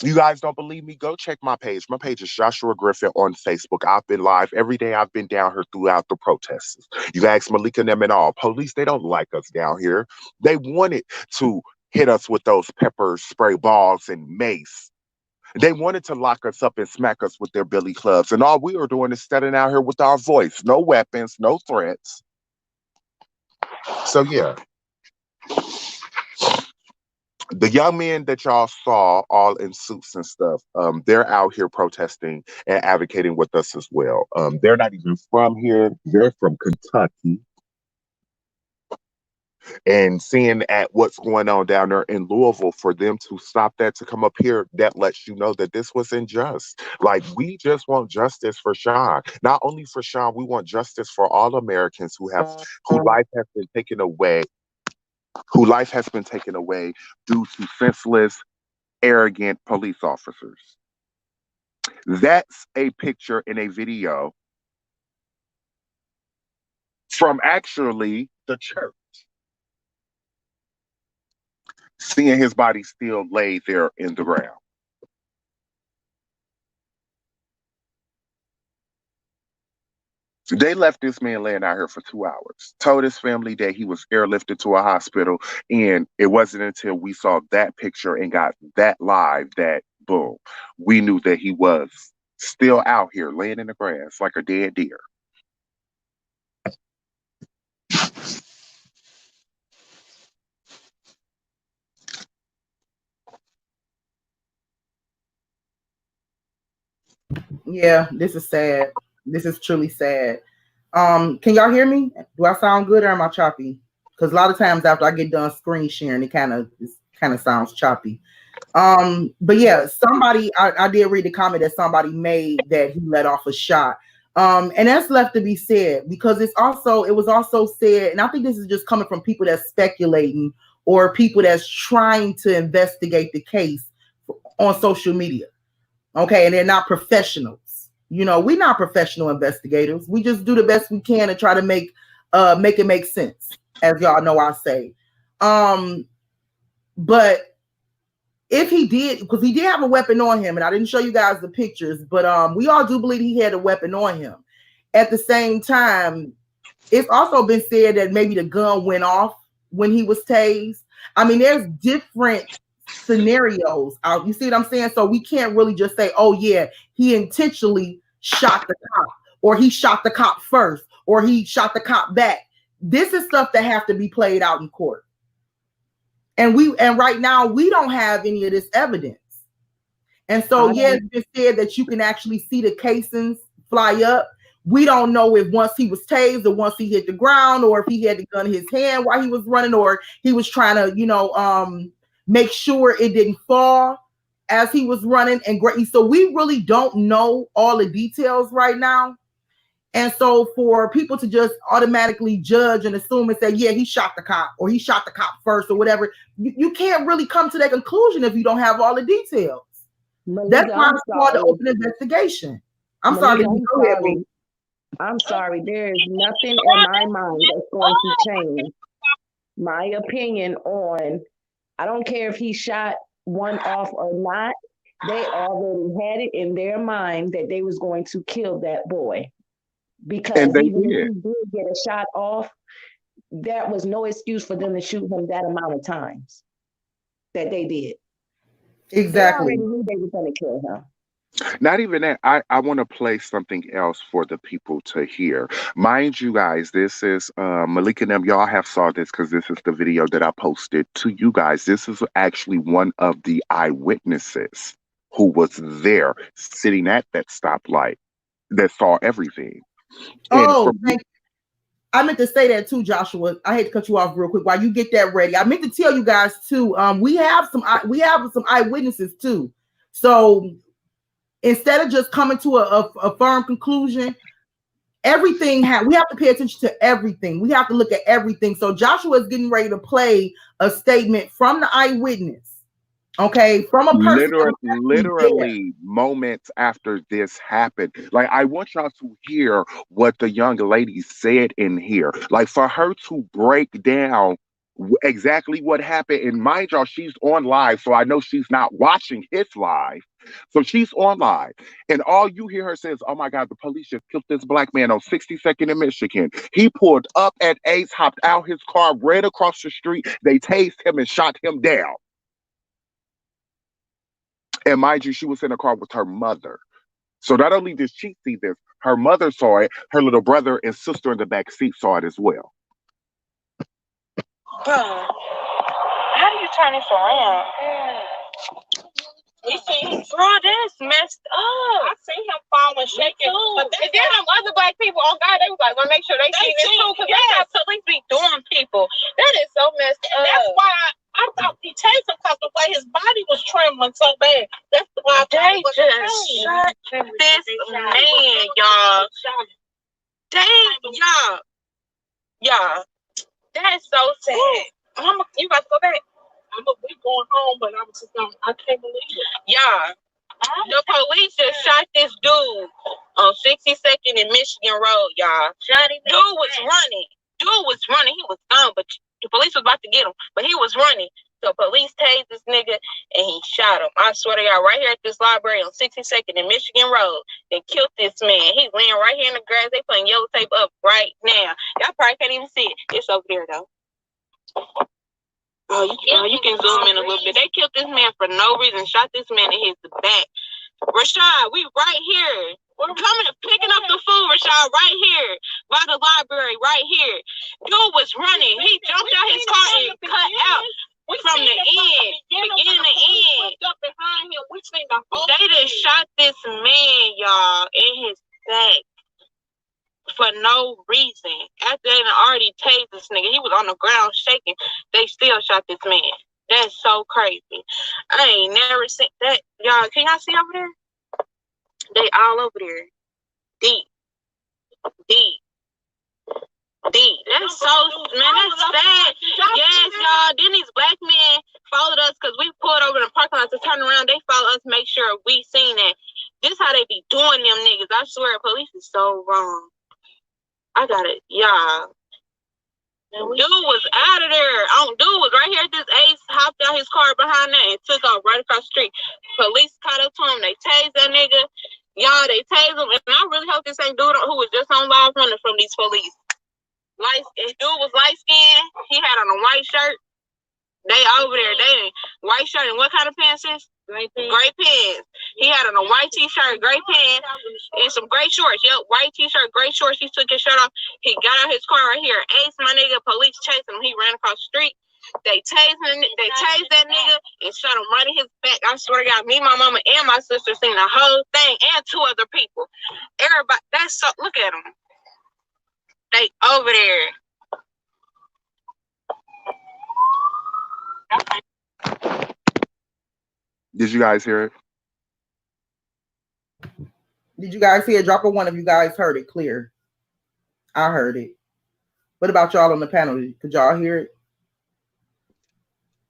You guys don't believe me? Go check my page. My page is Joshua Griffin on Facebook. I've been live every day. I've been down here throughout the protests. You ask Malika and them and all. Police, they don't like us down here. They wanted to hit us with those pepper spray balls and mace. They wanted to lock us up and smack us with their billy clubs. And all we were doing is standing out here with our voice. No weapons, no threats. So, yeah. The young men that y'all saw all in suits and stuff, they're out here protesting and advocating with us as well. They're not even from here. They're from Kentucky. And seeing at what's going on down there in Louisville, for them to stop that to come up here, that lets you know that this was unjust. Like, we just want justice for Sean. Not only for Sean, we want justice for all Americans who life has been taken away, who life has been taken away due to senseless, arrogant police officers. That's a picture in a video from actually the church. seeing his body still laid there in the ground. They left this man laying out here for 2 hours, told his family that he was airlifted to a hospital, and it wasn't until we saw that picture and got that live that, boom, we knew that he was still out here laying in the grass like a dead deer. Yeah, this is sad. This is truly sad. Can y'all hear me? Do I sound good or am I choppy? Because a lot of times after I get done screen sharing, it kind of sounds choppy. But yeah, somebody I did read the comment that somebody made that he let off a shot. And that's left to be said because it was also said, and I think this is just coming from people that's speculating or people that's trying to investigate the case on social media. Okay, and they're not professionals. We're not professional investigators. We just do the best we can and try to make it make sense, as y'all know I say. But if he did, because he did have a weapon on him, and I didn't show you guys the pictures, but we all do believe he had a weapon on him. At the same time, it's also been said that maybe the gun went off when he was tased. I mean, there's different scenarios out. You see what I'm saying? So we can't really just say, oh yeah, he intentionally shot the cop, or he shot the cop first, or he shot the cop back. This is stuff that have to be played out in court. And right now we don't have any of this evidence. And so it's been said that you can actually see the casings fly up. We don't know if once he was tased or once he hit the ground, or if he had the gun in his hand while he was running, or he was trying to, make sure it didn't fall as he was running. And great. So we really don't know all the details right now. And so for people to just automatically judge and assume and say, yeah, he shot the cop, or he shot the cop first, or whatever, you can't really come to that conclusion if you don't have all the details. Malika, that's why it's called the open investigation. I'm sorry. I'm sorry. There is nothing in my mind that's going to change my opinion on, I don't care if he shot one off or not. They already had it in their mind that they was going to kill that boy. Because even if he did get a shot off, there was no excuse for them to shoot him that amount of times that they did. Exactly. They already knew they were going to kill him. Not even that. I want to play something else for the people to hear. Mind you guys, this is Malika and them. Y'all have saw this because this is the video that I posted to you guys. This is actually one of the eyewitnesses who was there sitting at that stoplight that saw everything. Oh, thank you. I meant to say that too, Joshua. I hate to cut you off real quick while you get that ready. I meant to tell you guys too. We have some eyewitnesses too. So instead of just coming to a firm conclusion, we have to pay attention to everything. We have to look at everything. So Joshua is getting ready to play a statement from the eyewitness. Okay, from a person literally moments after this happened. Like, I want y'all to hear what the young lady said in here. Like, for her to break down exactly what happened, and mind y'all, she's on live, so I know she's not watching his live. So she's on live, and all you hear her say is, "Oh my God, the police just killed this black man on 62nd in Michigan. He pulled up at Ace, hopped out his car, ran across the street. They tased him and shot him down." And mind you, she was in a car with her mother. So not only did she see this, her mother saw it, her little brother and sister in the back seat saw it as well. Bro, how do you turn this around? We see, bro, that's messed up. I see him falling, shaking. But then them other black people, oh God, they was like, well, make sure they see this too, because that's how police be doing people. That is so messed up. That's why I thought he tased him, because the way his body was trembling so bad. That's why they just shot this man, y'all. Y'all. That is so sad. Mama, you got to go back. We going home, but I can't believe it. Yeah. The police just shot this dude on 62nd and Michigan Road, y'all. Dude was running. He was gone, but the police was about to get him, but he was running. So police tased this nigga and he shot him. I swear to God, right here at this library on 62nd and Michigan Road, they killed this man. He's laying right here in the grass. They putting yellow tape up right now. Y'all probably can't even see it. It's over there though. Oh, you can zoom in a little bit. They killed this man for no reason. Shot this man in his back. Rashad, we right here. We're coming and picking up the food, Rashad, right here by the library, right here. Dude was running. He jumped out his car and cut out from the end, beginning to end. They just shot this man, y'all, in his back for no reason. After they already tased this nigga, he was on the ground shaking. They still shot this man. That's so crazy. I ain't never seen that. Y'all, can y'all see over there? They all over there. Deep. That's so, man, that's sad. Yes, y'all. Then these black men followed us because we pulled over in the parking lot to turn around. They followed us, make sure we seen that. This how they be doing them niggas. I swear, police is so wrong. I got it, y'all. Dude was out of there. Dude was right here at this Ace, hopped out his car behind that and took off right across the street. Police caught up to him. They tased that nigga. Y'all, they tased him. And I really hope this ain't dude who was just on live running from these police. Dude was light skinned. He had on a white shirt. They over there. They white shirt and what kind of pants is? Gray pants. He had on a white t-shirt, gray pants, and some gray shorts. Yep, white t-shirt, gray shorts. He took his shirt off. He got out his car right here. Ace, my nigga, police chasing him. He ran across the street. They tased him. They tased that nigga and shot him right in his back. I swear to God, me, my mama, and my sister seen the whole thing, and two other people. Everybody, that's so. Look at them. They over there. Did you guys hear it? Did you guys hear it? Drop a one if you guys heard it clear. I heard it. What about y'all on the panel? Could y'all hear it?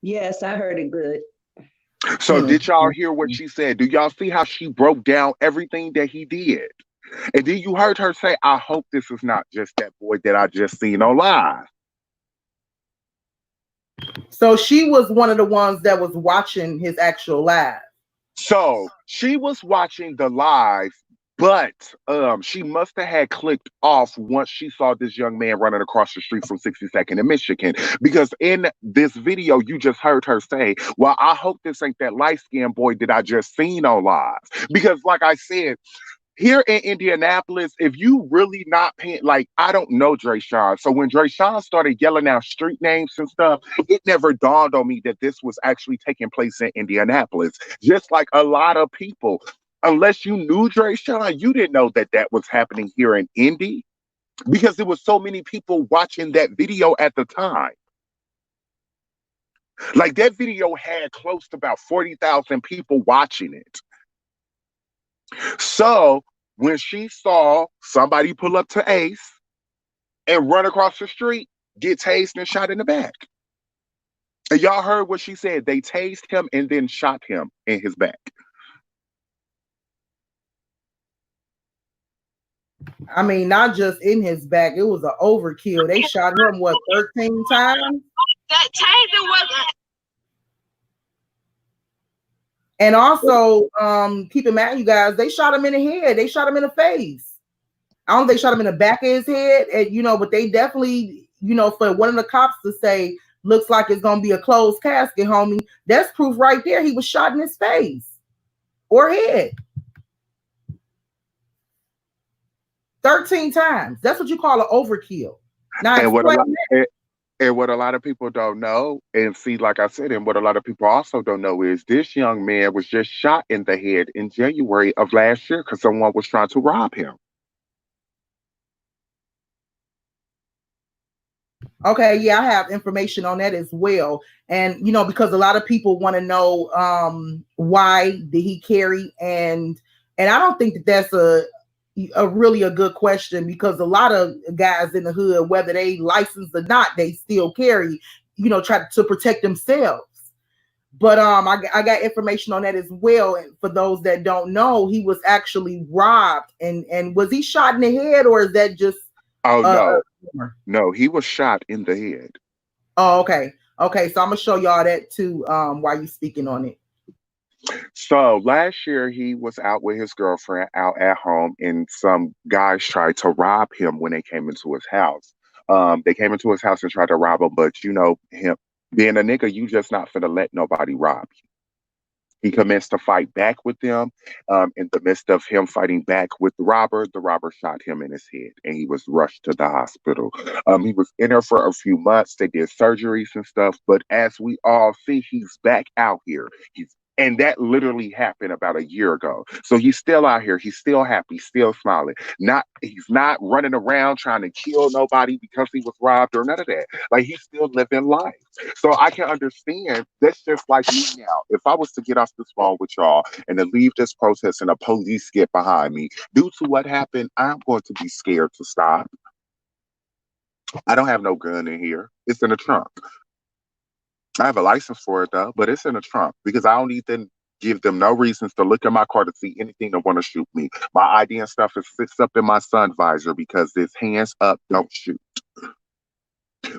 Yes, I heard it good. So did y'all hear what she said? Do y'all see how she broke down everything that he did? And then you heard her say, I hope this is not just that boy that I just seen on live. So she was one of the ones that was watching his actual live. So she was watching the live, but she must have had clicked off once she saw this young man running across the street from 62nd in Michigan. Because in this video, you just heard her say, well, I hope this ain't that light-skinned boy that I just seen on live. Because like I said, here in Indianapolis, if you really not paying, like, I don't know Dreasjon. So when Dreasjon started yelling out street names and stuff, it never dawned on me that this was actually taking place in Indianapolis. Just like a lot of people, unless you knew Dreasjon, you didn't know that that was happening here in Indy because there was so many people watching that video at the time. Like that video had close to about 40,000 people watching it. So when she saw somebody pull up to Ace and run across the street, get tased and shot in the back. And y'all heard what she said. They tased him and then shot him in his back. I mean, not just in his back. It was an overkill. They shot him, what, 13 times? That taser wasn't. And also, keep in mind, you guys, they shot him in the head. They shot him in the face. I don't think they shot him in the back of his head, and but they definitely, for one of the cops to say, looks like it's gonna be a closed casket, homie. That's proof right there. He was shot in his face or head 13 times. That's what you call an overkill. Now, and what a lot of people don't know, and see, like I said, and what a lot of people also don't know is this young man was just shot in the head in January of last year because someone was trying to rob him. Okay, yeah, I have information on that as well. And, because a lot of people want to know why did he carry, and I don't think that that's a really a good question, because a lot of guys in the hood, whether they licensed or not, they still carry, try to protect themselves. But I got information on that as well. And for those that don't know, he was actually robbed, and was he shot in the head, or is that just no, he was shot in the head. Oh, okay. Okay, so I'm gonna show y'all that too. While you speaking on it. So last year he was out with his girlfriend out at home, and some guys tried to rob him when they came into his house. They came into his house and tried to rob him, but you know him being a nigga, you just not finna let nobody rob you. He commenced to fight back with them. In the midst of him fighting back with the robber shot him in his head, and he was rushed to the hospital. He was in there for a few months. They did surgeries and stuff, but as we all see, he's back out here. He's and that literally happened about a year ago. So he's still out here. He's still happy, still smiling. Not he's not running around trying to kill nobody because he was robbed or none of that. Like he's still living life. So I can understand that's just like me now. If I was to get off this phone with y'all and to leave this protest and a police get behind me, due to what happened, I'm going to be scared to stop. I don't have no gun in here. It's in the trunk. I have a license for it though, but it's in the trunk because I don't even give them no reasons to look at my car to see anything to want to shoot me. My ID and stuff is sits up in my sun visor because it's hands up, don't shoot.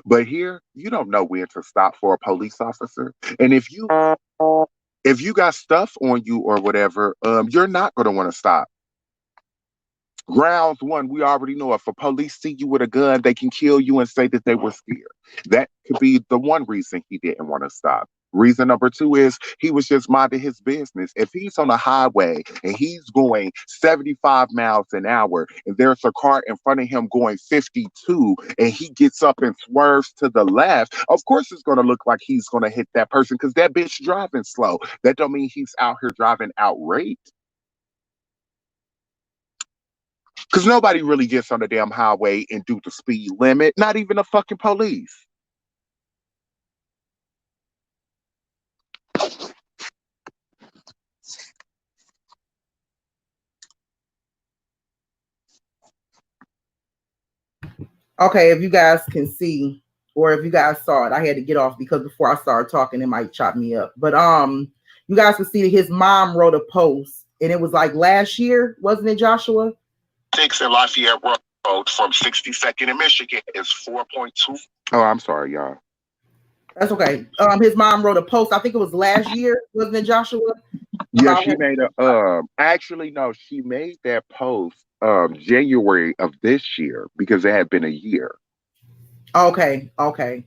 But here, you don't know when to stop for a police officer. And if you got stuff on you or whatever, you're not gonna want to stop. Grounds one, we already know if a police see you with a gun, they can kill you and say that they were scared. That could be the one reason he didn't want to stop. Reason number two is he was just minding his business. If he's on a highway and he's going 75 miles an hour and there's a car in front of him going 52 and he gets up and swerves to the left, of course it's going to look like he's going to hit that person because that bitch driving slow. That don't mean he's out here driving outraged. Because nobody really gets on the damn highway and do the speed limit, not even the fucking police. Okay, if you guys can see, or if you guys saw it, I had to get off because before I started talking, it might chop me up. But you guys can see that his mom wrote a post, and it was like last year, wasn't it, Joshua? 6 in Lafayette Road from 62nd in Michigan is 4.2. Oh, I'm sorry, y'all. That's okay. His mom wrote a post. I think it was last year, wasn't it, Joshua? Yeah, she made a actually no, she made that post January of this year because it had been a year. Okay, okay.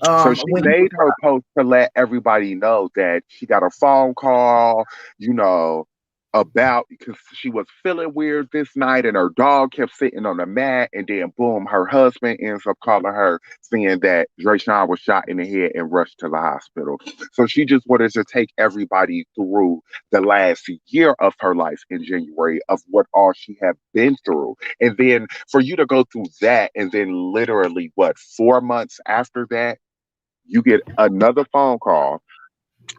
So she made her post to let everybody know that she got a phone call, you know, about because she was feeling weird this night and her dog kept sitting on the mat and then boom, her husband ends up calling her saying that Dreasjon was shot in the head and rushed to the hospital. So she just wanted to take everybody through the last year of her life in January of what all she had been through. And then for you to go through that and then literally what 4 months after that you get another phone call.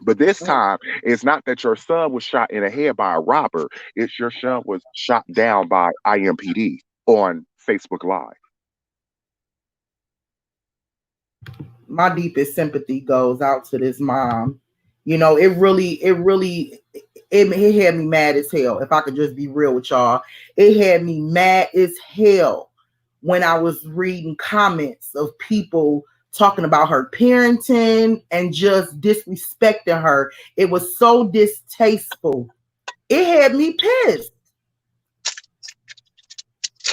But this time, it's not that your son was shot in the head by a robber. It's your son was shot down by IMPD on Facebook Live. My deepest sympathy goes out to this mom. You know, it had me mad as hell. If I could just be real with y'all, it had me mad as hell when I was reading comments of people talking about her parenting and just disrespecting her. It was so distasteful. It had me pissed.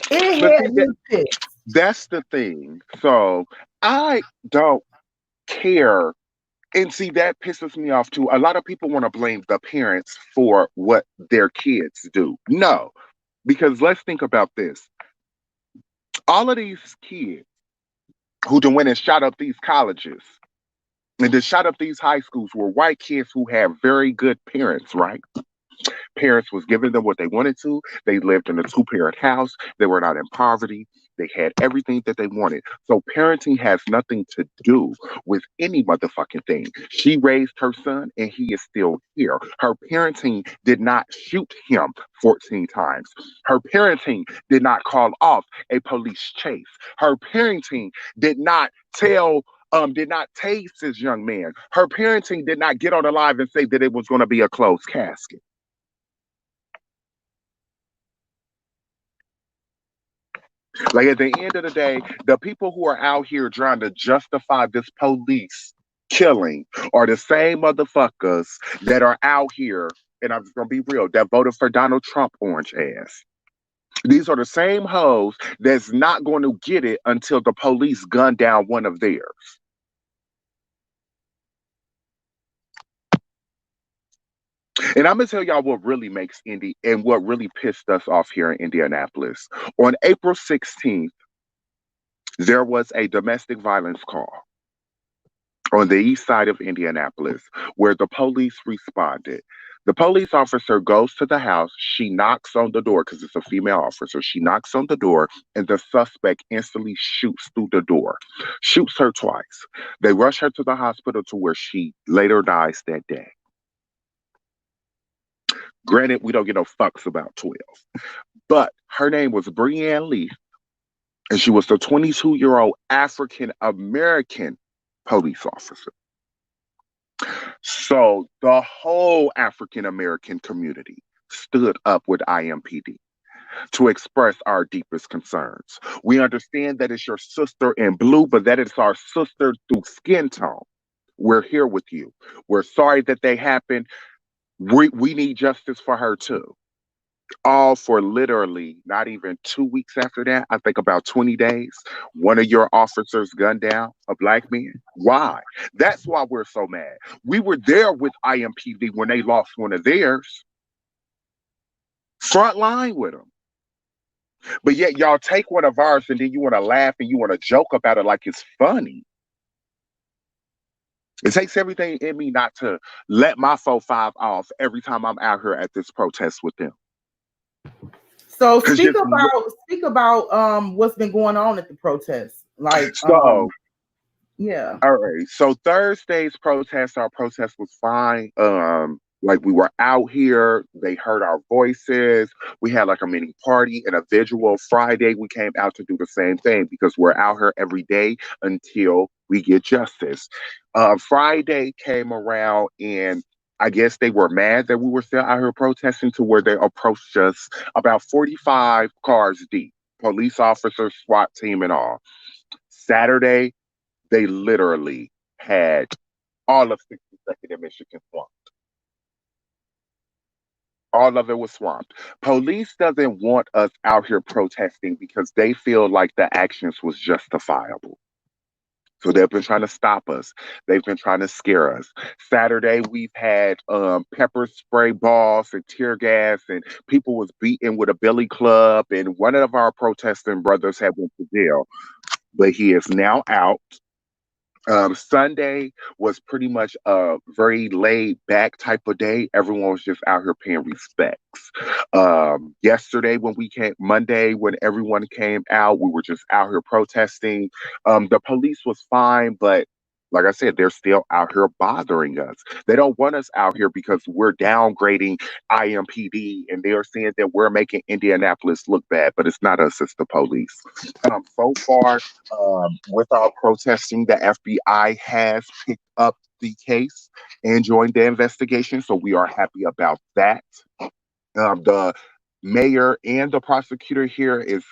It had me pissed. That's the thing. So I don't care. And see, that pisses me off too. A lot of people want to blame the parents for what their kids do. No, because let's think about this. All of these kids who done went and shot up these colleges and then shot up these high schools were white kids who have very good parents, right? Parents was giving them what they wanted to. They lived in a two-parent house. They were not in poverty. They had everything that they wanted. So parenting has nothing to do with any motherfucking thing. She raised her son and he is still here. Her parenting did not shoot him 14 times. Her parenting did not call off a police chase. Her parenting did not did not tase this young man. Her parenting did not get on the live and say that it was going to be a closed casket. Like at the end of the day, the people who are out here trying to justify this police killing are the same motherfuckers that are out here, and I'm just gonna be real, that voted for Donald Trump orange ass. These are the same hoes that's not going to get it until the police gun down one of theirs. And I'm gonna tell y'all what really makes Indy and what really pissed us off here in Indianapolis. On April 16th, there was a domestic violence call on the east side of Indianapolis where the police responded. The police officer goes to the house. She knocks on the door because it's a female officer. She knocks on the door, and the suspect instantly shoots through the door, shoots her twice. They rush her to the hospital to where she later dies that day. Granted, we don't get no fucks about 12, but her name was Breanne Lee, and she was the 22-year-old African American police officer. So the whole African American community stood up with IMPD to express our deepest concerns. We understand that it's your sister in blue, but that is our sister through skin tone. We're here with you. We're sorry that they happened. We need justice for her too. All for literally not even 2 weeks after that, I think about 20 days, one of your officers gunned down a black man. Why? That's why we're so mad. We were there with IMPD when they lost one of theirs, front line with them. But yet y'all take one of ours and then you want to laugh and you want to joke about it like it's funny. It takes everything in me not to let my 4-5 off every time I'm out here at this protest with them. So speak about what's been going on at the protest. Like yeah. All right. So Thursday's protest, our protest was fine. Like we were out here, they heard our voices. We had like a mini party and a visual. Friday, we came out to do the same thing because we're out here every day until we get justice. Friday came around and I guess they were mad that we were still out here protesting to where they approached us about 45 cars deep, police officers, SWAT team and all. Saturday, they literally had all of 62nd in Michigan swamped. All of it was swamped. Police doesn't want us out here protesting because they feel like the actions was justifiable. So they've been trying to stop us. They've been trying to scare us. Saturday, we've had pepper spray balls and tear gas, and people was beaten with a billy club. And one of our protesting brothers had went to jail, but he is now out. Sunday was pretty much a very laid back type of day. Everyone was just out here paying respects. Yesterday, Monday, when everyone came out, we were just out here protesting. The police was fine, but like I said, they're still out here bothering us. They don't want us out here because we're downgrading IMPD and they are saying that we're making Indianapolis look bad, but it's not us, it's the police. So far, with our protesting, the FBI has picked up the case and joined the investigation, so we are happy about that. The mayor and the prosecutor here is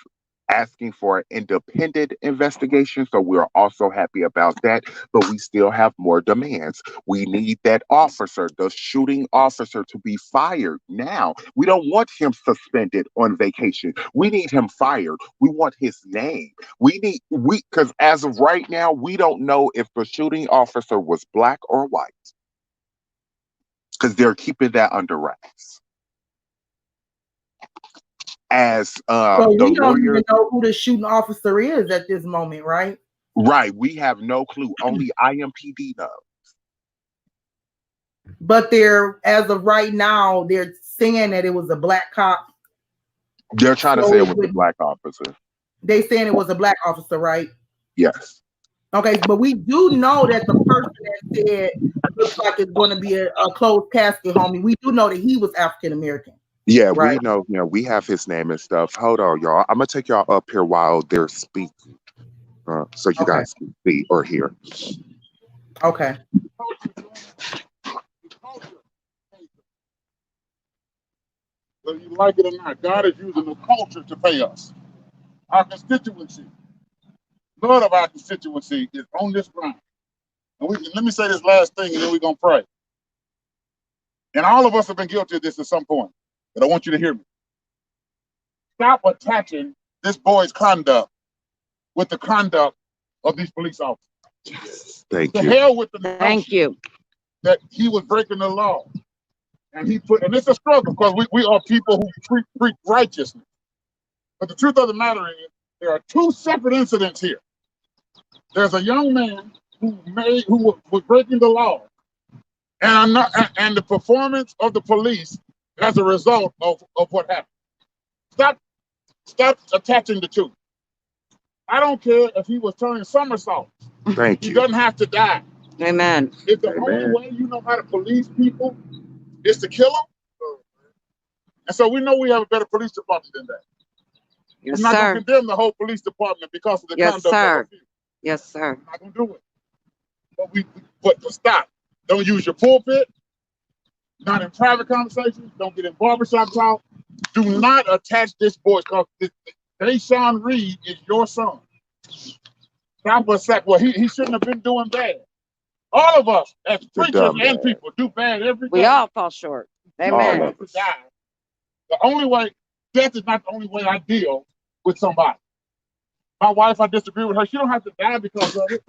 asking for an independent investigation, so we're also happy about that, but we still have more demands. We need that officer, the shooting officer, to be fired now. We don't want him suspended on vacation. We need him fired. We want his name. Because as of right now, we don't know if the shooting officer was black or white, because they're keeping that under wraps. As so we the don't lawyer, even know who the shooting officer is at this moment, right? Right, we have no clue. Only IMPD knows. But they're, as of right now, they're saying that it was a black cop. They're trying to say it was a black officer. They saying it was a black officer, right? Yes. Okay, but we do know that the person that said looks like it's going to be a closed casket, homie. We do know that he was African American. Yeah, right? We know. Yeah, we have his name and stuff. Hold on, y'all. I'm gonna take y'all up here while they're speaking, so you guys can see or hear. Okay. Whether you like it or not, God is using the culture to pay us. Our constituency, none of our constituency is on this ground. And let me say this last thing, and then we're gonna pray. And all of us have been guilty of this at some point, but I want you to hear me. Stop attaching this boy's conduct with the conduct of these police officers. Yes. Thank To you. hell with the Thank you. that he was breaking the law. And and it's a struggle because we are people who preach righteousness. But the truth of the matter is, there are two separate incidents here. There's a young man who was breaking the law, and the performance of the police as a result of what happened. Stop attaching the two. I don't care if he was turning somersaults. Thank He you. doesn't have to die. Amen. If the only way you know how to police people is to kill them, and so we know we have a better police department than that. Yes, I'm not going sir. to condemn the whole police department because of the Yes, conduct of sir. a few. Yes, sir. I'm not going to do it. But stop. Don't use your pulpit. Not in private conversations. Don't get in barbershop talk. Do not attach this boy because Dreasjon Reed is your son. Stop a sec. Well, he shouldn't have been doing bad. All of us, as preachers and people, do bad every day. We all fall short. Amen. All of us. Die. The only way, death is not the only way I deal with somebody. My wife, I disagree with her. She don't have to die because of it.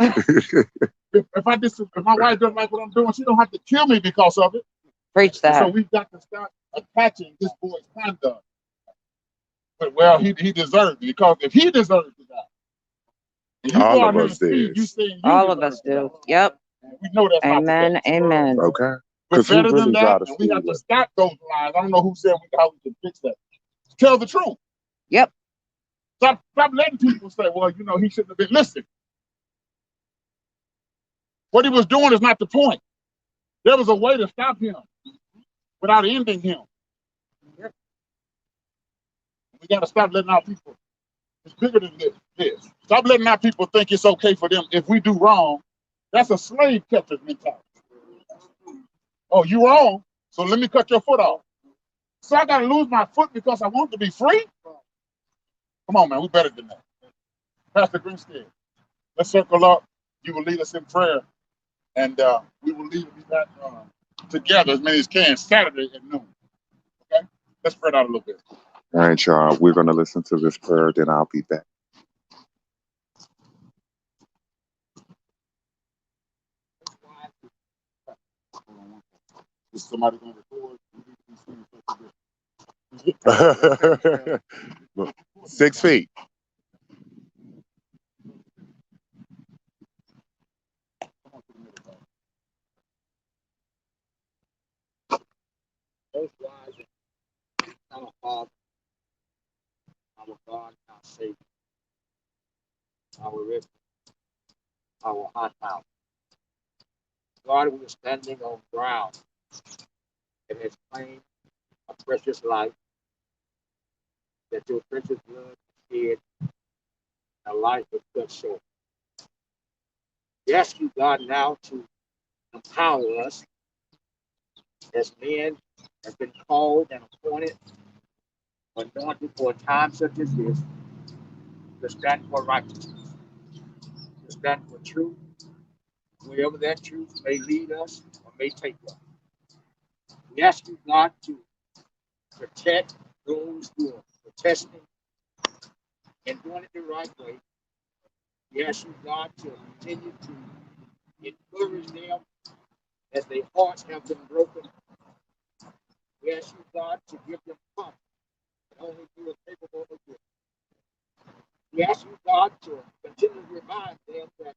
if my wife doesn't like what I'm doing, she don't have to kill me because of it. Preach that. So we've got to start attaching this boy's conduct. But well, he deserves it because if he deserves to die, and you All go out of here us and speak, did. you saying All of us do. Yep. We know that's not the Amen. case. Amen. Okay. We're Because he better than really that, got to and we have school. to stop those lies. I don't know who said how we can fix that. Tell the truth. Yep. Stop letting people say, well, he shouldn't have been listening. What he was doing is not the point. There was a way to stop him without ending him. We got to stop letting our people. It's bigger than this. Stop letting our people think it's okay for them. If we do wrong, that's a slave catcher's mentality. Oh, you wrong, so let me cut your foot off. So I got to lose my foot because I want to be free? Come on, man, we better than that. Pastor Grinstead, let's circle up. You will lead us in prayer, and we will leave that together as many as can Saturday at noon. Okay? Let's spread out a little bit. All right, y'all. We're going to listen to this prayer, then I'll be back. Is somebody going to record? 6 feet. Most wise and our Father, our God, our Savior, our refuge, our hot house. God, we are standing on ground that has claimed a precious life, that your precious blood shed, a life was cut short. We ask you, God, now to empower us as men have been called and appointed, anointed for a time such as this, to stand for righteousness, to stand for truth, wherever that truth may lead us or may take us. We ask you, God, to protect those who are protesting and doing it the right way. We ask you, God, to continue to encourage them as their hearts have been broken. We ask you, God, to give them comfort that only you are capable of giving. We ask you, God, to continue to remind them that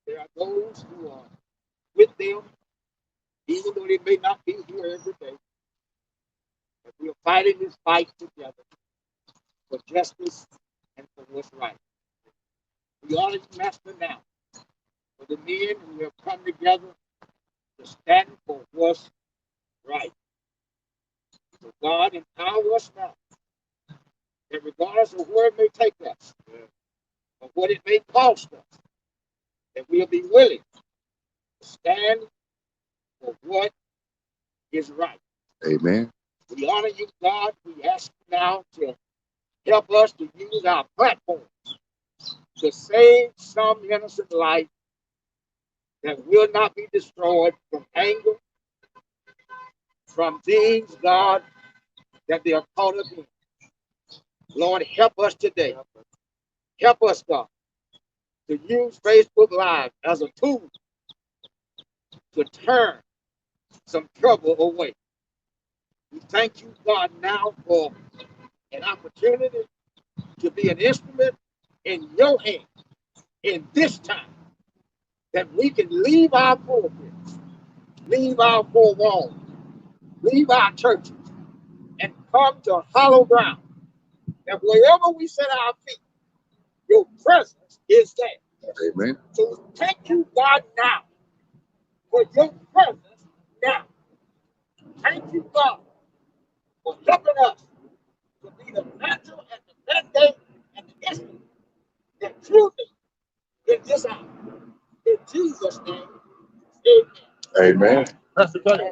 there are those who are with them, even though they may not be here every day. But we are fighting this fight together for justice and for what's right. We honor you, Master, now for the men who have come together to stand for what's right. So God, empower us now that regardless of where it may take us, or what it may cost us, that we'll be willing to stand for what is right. Amen. We honor you, God. We ask you now to help us to use our platforms to save some innocent life that will not be destroyed from anger, from things, God, that they are caught up in. Lord, help us today. Help us, God, to use Facebook Live as a tool to turn some trouble away. We thank you, God, now for an opportunity to be an instrument in your hand in this time, that we can leave our pulpits, leave our four walls, leave our churches, and come to hollow ground. That wherever we set our feet, your presence is there. Amen. So thank you, God, now for your presence now. Thank you, God, for helping us to be the natural and the mandate and the instrument that truly in this hour. In Jesus' name, amen. Amen. Pastor Clay.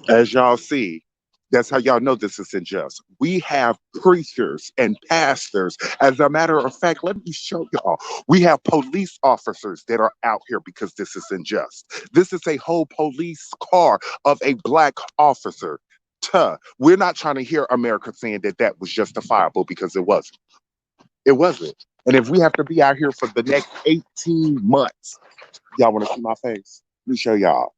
As y'all see, that's how y'all know this is unjust. We have preachers and pastors. As a matter of fact, let me show y'all. We have police officers that are out here because this is unjust. This is a whole police car of a black officer. We're not trying to hear America saying that that was justifiable, because it wasn't. It wasn't. And if we have to be out here for the next 18 months, y'all want to see my face? Let me show y'all.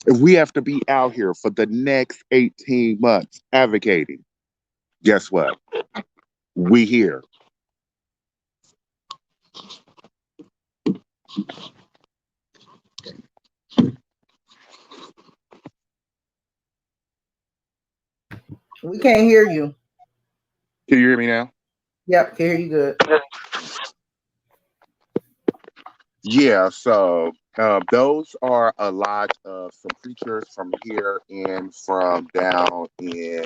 If we have to be out here for the next 18 months advocating, guess what? We here. We can't hear you. Can you hear me now? Yep, can hear you good. Yeah, so those are a lot of some preachers from here and from down in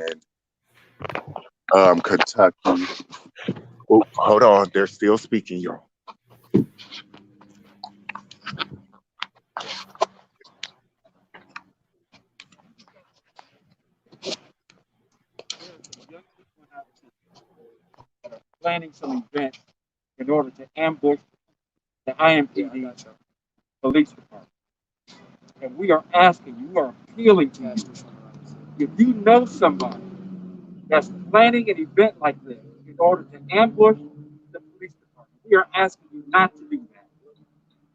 Kentucky. Oh, hold on, they're still speaking, y'all. Planning some events in order to ambush the IMPD police department. And we are asking, we are appealing to you. If you know somebody that's planning an event like this in order to ambush the police department, we are asking you not to do that.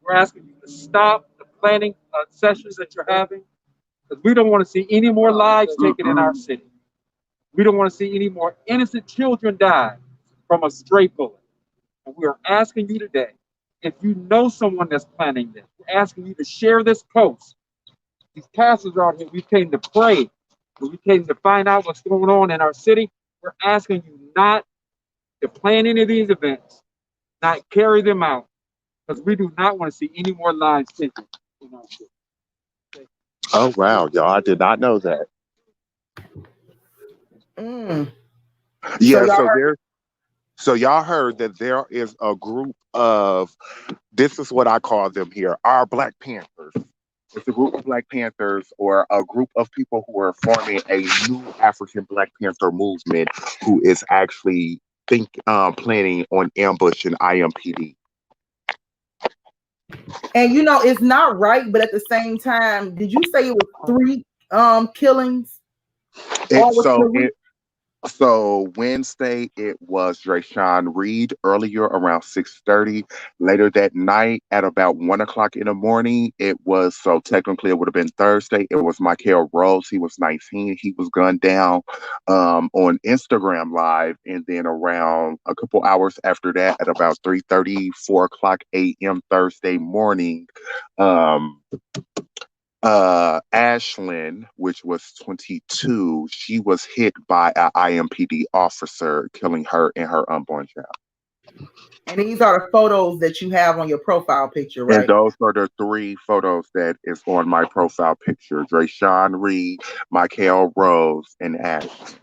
We're asking you to stop the planning sessions that you're having, because we don't want to see any more lives taken in our city. We don't want to see any more innocent children die from a stray bullet. And we are asking you today, if you know someone that's planning this, we're asking you to share this post. These pastors are out here, we came to pray, we came to find out what's going on in our city. We're asking you not to plan any of these events, not carry them out, because we do not want to see any more lives taken in our city. Oh, wow, y'all, I did not know that. Yeah, so y'all heard that there is a group of, this is what I call them here, our Black Panthers. It's a group of Black Panthers, or a group of people who are forming a new African Black Panther movement, who is actually planning on ambushing IMPD. And you know, it's not right, but at the same time, did you say it was 3 killings? So Wednesday it was Dreasjon Reed earlier around 6:30. Later that night at about 1 o'clock in the morning, it was, so technically it would have been Thursday. It was Michael Rose. He was 19. He was gunned down on Instagram Live, and then around a couple hours after that, at about 3:30, 4 o'clock a.m. Thursday morning, Ashlyn, which was 22, she was hit by an IMPD officer, killing her and her unborn child. And these are the photos that you have on your profile picture, right? And those are the 3 photos that is on my profile picture: Dreasjon Reed, Michael Rose, and Ashlyn.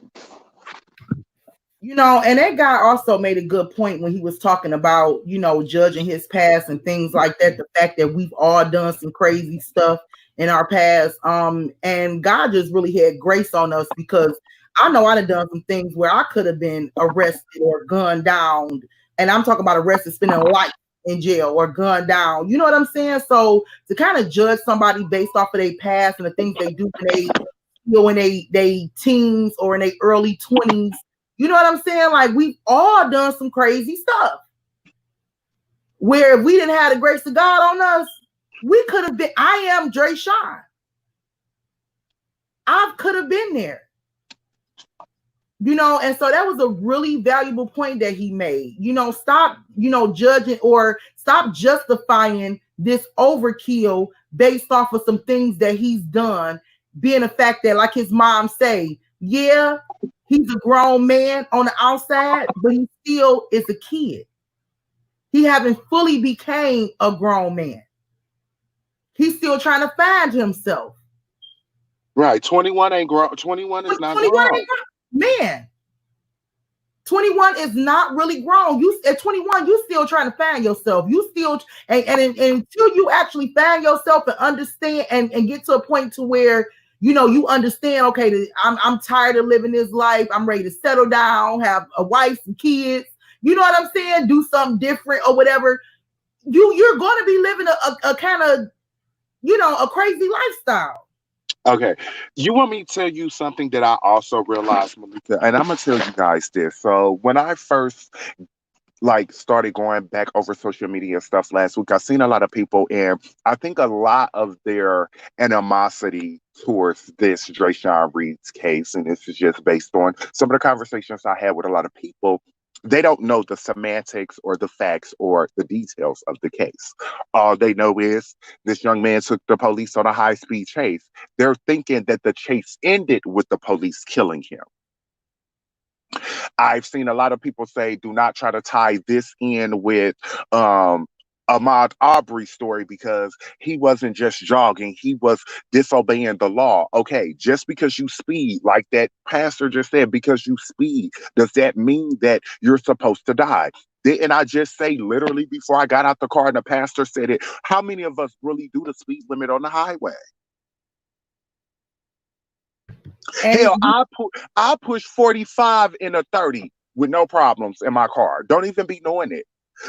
You know, and that guy also made a good point when he was talking about, you know, judging his past and things like that. The fact that we've all done some crazy stuff in our past. And God just really had grace on us, because I know I'd have done some things where I could have been arrested or gunned down And I'm talking about arrested, spending life in jail or gunned down. You know what I'm saying? So to kind of judge somebody based off of their past and the things they do when they, they teens or in their early 20s, you know what I'm saying? Like, we've all done some crazy stuff. Where if we didn't have the grace of God on us, we could have been. I am Dreasjon. I could have been there. And so that was a really valuable point that he made. Stop, judging or stop justifying this overkill based off of some things that he's done, being a fact that, like his mom say, yeah, he's a grown man on the outside, but he still is a kid. He haven't fully became a grown man. He's still trying to find himself. Right. 21 ain't grown. 21 is not 21 grown. Man, 21 is not really grown. You at 21, you still trying to find yourself. You still and until you actually find yourself and understand and get to a point to where you understand, okay, I'm tired of living this life. I'm ready to settle down, have a wife and kids. You know what I'm saying? Do something different or whatever. You're going to be living a kind of, a crazy lifestyle. Okay. You want me to tell you something that I also realized, Malika? And I'm going to tell you guys this. So when I first started going back over social media and stuff last week, I've seen a lot of people, and I think a lot of their animosity towards this Dreasjon Reed's case, and this is just based on some of the conversations I had with a lot of people. They don't know the semantics or the facts or the details of the case. All they know is this young man took the police on a high-speed chase. They're thinking that the chase ended with the police killing him. I've seen a lot of people say, do not try to tie this in with Ahmaud Arbery's story, because he wasn't just jogging, he was disobeying the law. Okay, just because you speed, like that pastor just said, because you speed, does that mean that you're supposed to die? Didn't I just say, literally before I got out the car and the pastor said it, how many of us really do the speed limit on the highway? And hell, I push 45 in a 30 with no problems in my car. Don't even be knowing it.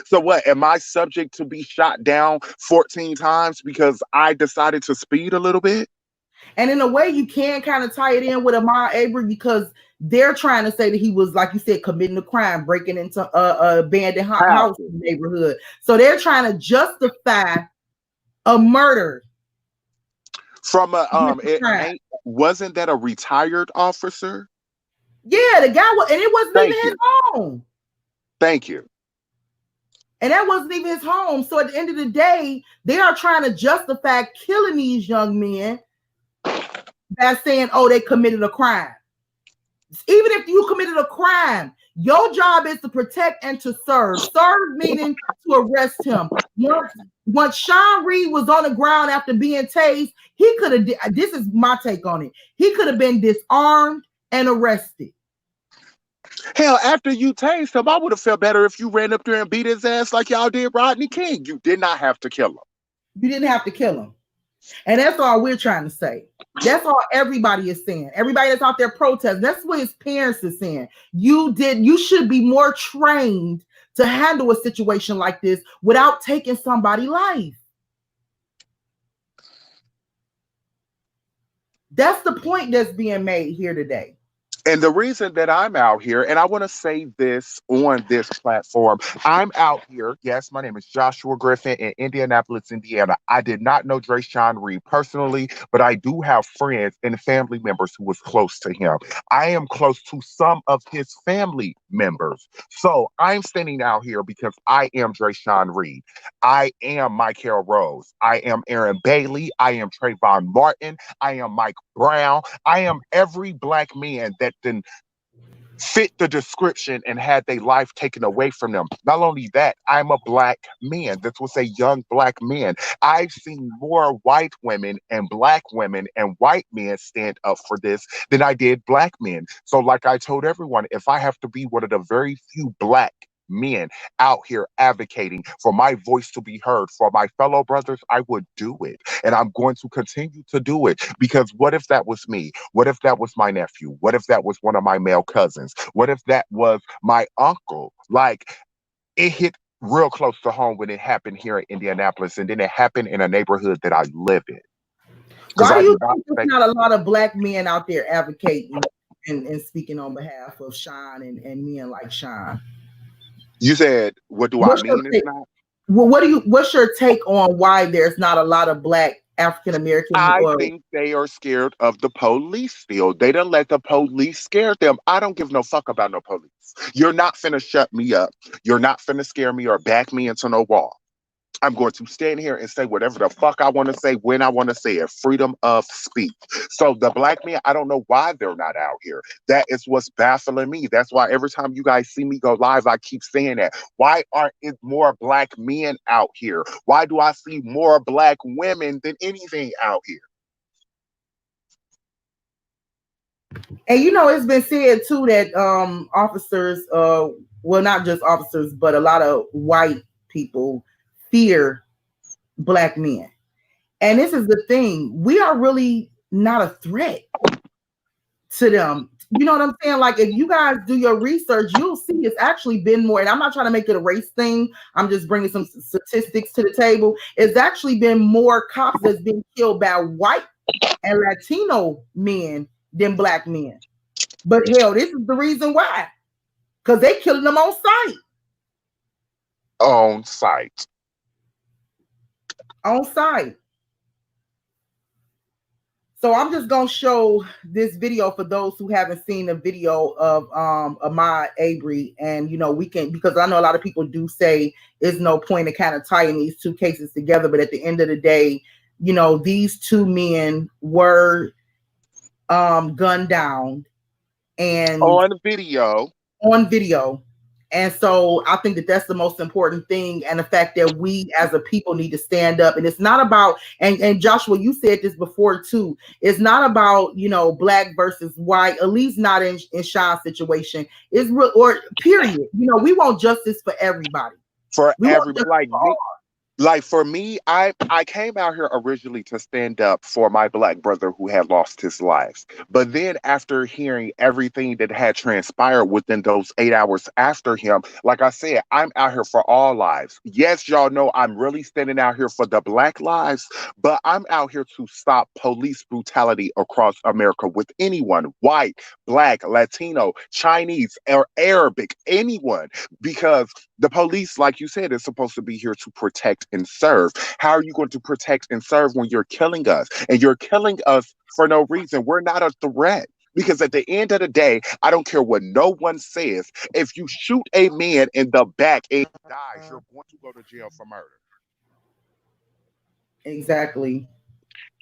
So what, am I subject to be shot down 14 times because I decided to speed a little bit? And in a way, you can kind of tie it in with Ahmaud Arbery, because they're trying to say that he was, like you said, committing a crime, breaking into a abandoned house in the neighborhood. So they're trying to justify a murder. From wasn't that a retired officer? Yeah, the guy was, and it wasn't even his home. Thank you. And that wasn't even his home. So at the end of the day, they are trying to justify killing these young men by saying, oh, they committed a crime. Even if you committed a crime, your job is to protect and to serve. Serve meaning to arrest him. Once Sean Reed was on the ground after being tased, he could have, this is my take on it, he could have been disarmed and arrested. Hell, after you tased him, I would have felt better if you ran up there and beat his ass like y'all did Rodney King. You did not have to kill him. You didn't have to kill him. And that's all we're trying to say. That's all everybody is saying. Everybody that's out there protesting. That's what his parents are saying. You should be more trained to handle a situation like this without taking somebody's life. That's the point that's being made here today. And the reason that I'm out here, and I want to say this on this platform, I'm out here. Yes, my name is Joshua Griffin in Indianapolis, Indiana. I did not know Dreasjon Reed personally, but I do have friends and family members who was close to him. I am close to some of his family members. So I'm standing out here because I am Dreasjon Reed. I am Michael Rose. I am Aaron Bailey. I am Trayvon Martin. I am Mike Brown. I am every black man that then fit the description and had their life taken away from them. Not only that, I'm a black man. This was a young black man. I've seen more white women and black women and white men stand up for this than I did black men. So like I told everyone, if I have to be one of the very few black men out here advocating for my voice to be heard for my fellow brothers, I would do it. And I'm going to continue to do it, because what if that was me? What if that was my nephew? What if that was one of my male cousins? What if that was my uncle? Like, it hit real close to home when it happened here in Indianapolis, and then it happened in a neighborhood that I live in. Because Why do I you do not think there's think not a lot of black men out there advocating and speaking on behalf of Sean and men like Sean? you said, what do I What's your mean it's take? not? Well, what's your take on why there's not a lot of black African American I or think they are scared of the police still. They don't let the police scare them. I don't give no fuck about no police. You're not finna shut me up. You're not finna scare me or back me into no wall. I'm going to stand here and say whatever the fuck I want to say when I want to say it. Freedom of speech. So the black men, I don't know why they're not out here. That is what's baffling me. That's why every time you guys see me go live, I keep saying that. Why aren't it more black men out here? Why do I see more black women than anything out here? and it's been said too that officers well, not just officers but a lot of white people fear black men. And this is the thing, we are really not a threat to them. You know what I'm saying? Like, if you guys do your research, you'll see it's actually been more, and I'm not trying to make it a race thing, I'm just bringing some statistics to the table. It's actually been more cops that's been killed by white and Latino men than black men. But hell, this is the reason why. Because they killing them on site. On site. On site. So I'm just gonna show this video for those who haven't seen the video of Ahmaud Arbery, and we can, because I know a lot of people do say there's no point in kind of tying these two cases together, but at the end of the day, these two men were gunned down and On video. And so I think that that's the most important thing, and the fact that we as a people need to stand up. And it's not about, and Joshua, you said this before too, it's not about, black versus white, at least not in Sean's situation. It's real, or period. We want justice for everybody. For We want everybody, justice like for me. all. Like for me, I came out here originally to stand up for my black brother who had lost his life. But then after hearing everything that had transpired within those 8 hours after him, like I said, I'm out here for all lives. Yes, y'all know I'm really standing out here for the black lives, but I'm out here to stop police brutality across America with anyone, white, black, Latino, Chinese, or Arabic, anyone, because the police, like you said, is supposed to be here to protect and serve. How are you going to protect and serve when you're killing us? And you're killing us for no reason. We're not a threat. Because at the end of the day, I don't care what no one says. If you shoot a man in the back and he dies, you're going to go to jail for murder. Exactly.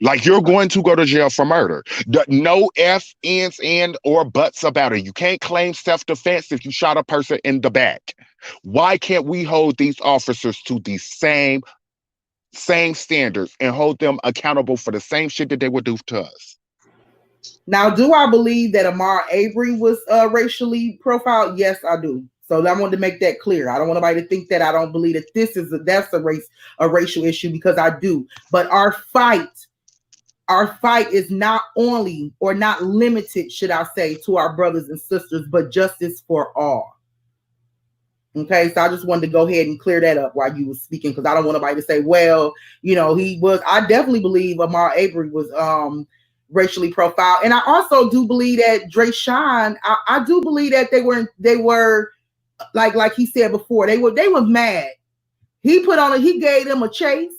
Like, you're going to go to jail for murder. No ifs, ands, and or buts about it. You can't claim self-defense if you shot a person in the back. Why can't we hold these officers to the same standards and hold them accountable for the same shit that they would do to us? Now, do I believe that Ahmaud Arbery was racially profiled? Yes, I do. So I wanted to make that clear. I don't want anybody to think that I don't believe that that's a racial issue, because I do. But our fight is not only, or not limited, should I say, to our brothers and sisters, but justice for all. Okay, so I just wanted to go ahead and clear that up while you were speaking, because I don't want anybody to say, well, he was. I definitely believe Ahmaud Arbery was racially profiled, and I also do believe that Dreasjon. I do believe that they were like he said before, they were mad. He gave them a chase.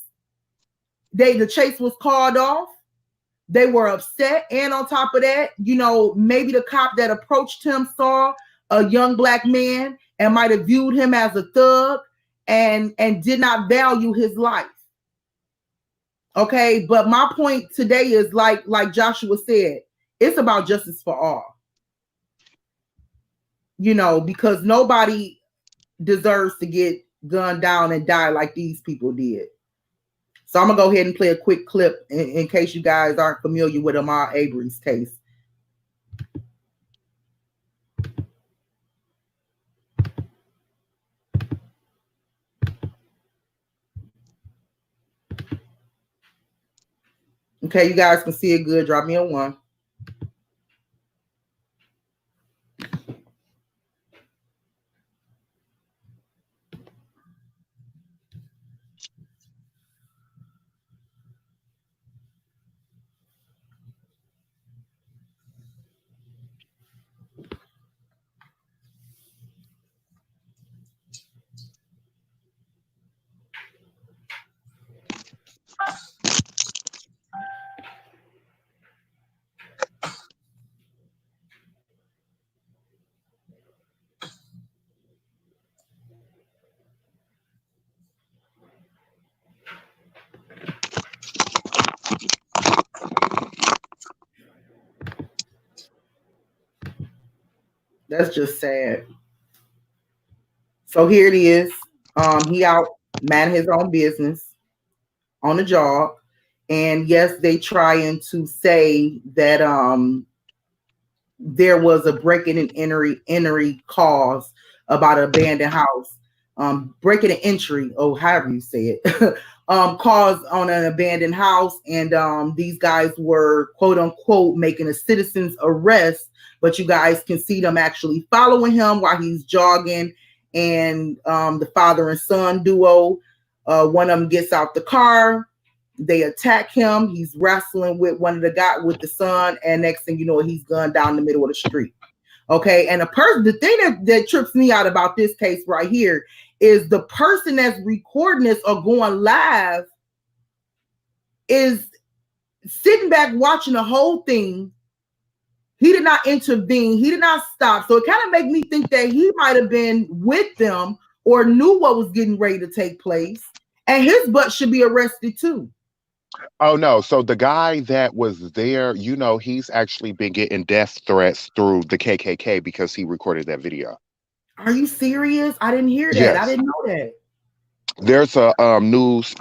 The chase was called off. They were upset, and on top of that, maybe the cop that approached him saw a young black man and might have viewed him as a thug and did not value his life. Okay, but my point today is like Joshua said, it's about justice for all. Because nobody deserves to get gunned down and die like these people did. So I'm gonna go ahead and play a quick clip in case you guys aren't familiar with Ahmaud Arbery's case. Okay, you guys can see it good. Drop me a 1. That's just sad. So here it is. He out minding his own business on the job. And yes, they trying to say that there was a breaking and entry cause about an abandoned house. Breaking and entry, or however you say it, cause on an abandoned house, and these guys were quote unquote making a citizen's arrest, but you guys can see them actually following him while he's jogging, and the father and son duo, one of them gets out the car, they attack him. He's wrestling with one of the guy with the son, and next thing you know, he's gone down the middle of the street. Okay, and the thing that trips me out about this case right here is the person that's recording this or going live is sitting back watching the whole thing. He did not intervene. He did not stop. So it kind of made me think that he might have been with them or knew what was getting ready to take place, and his butt should be arrested too. Oh no. So the guy that was there, he's actually been getting death threats through the KKK because he recorded that video. Are you serious? I didn't hear that. I Yes. didn't know that. There's a news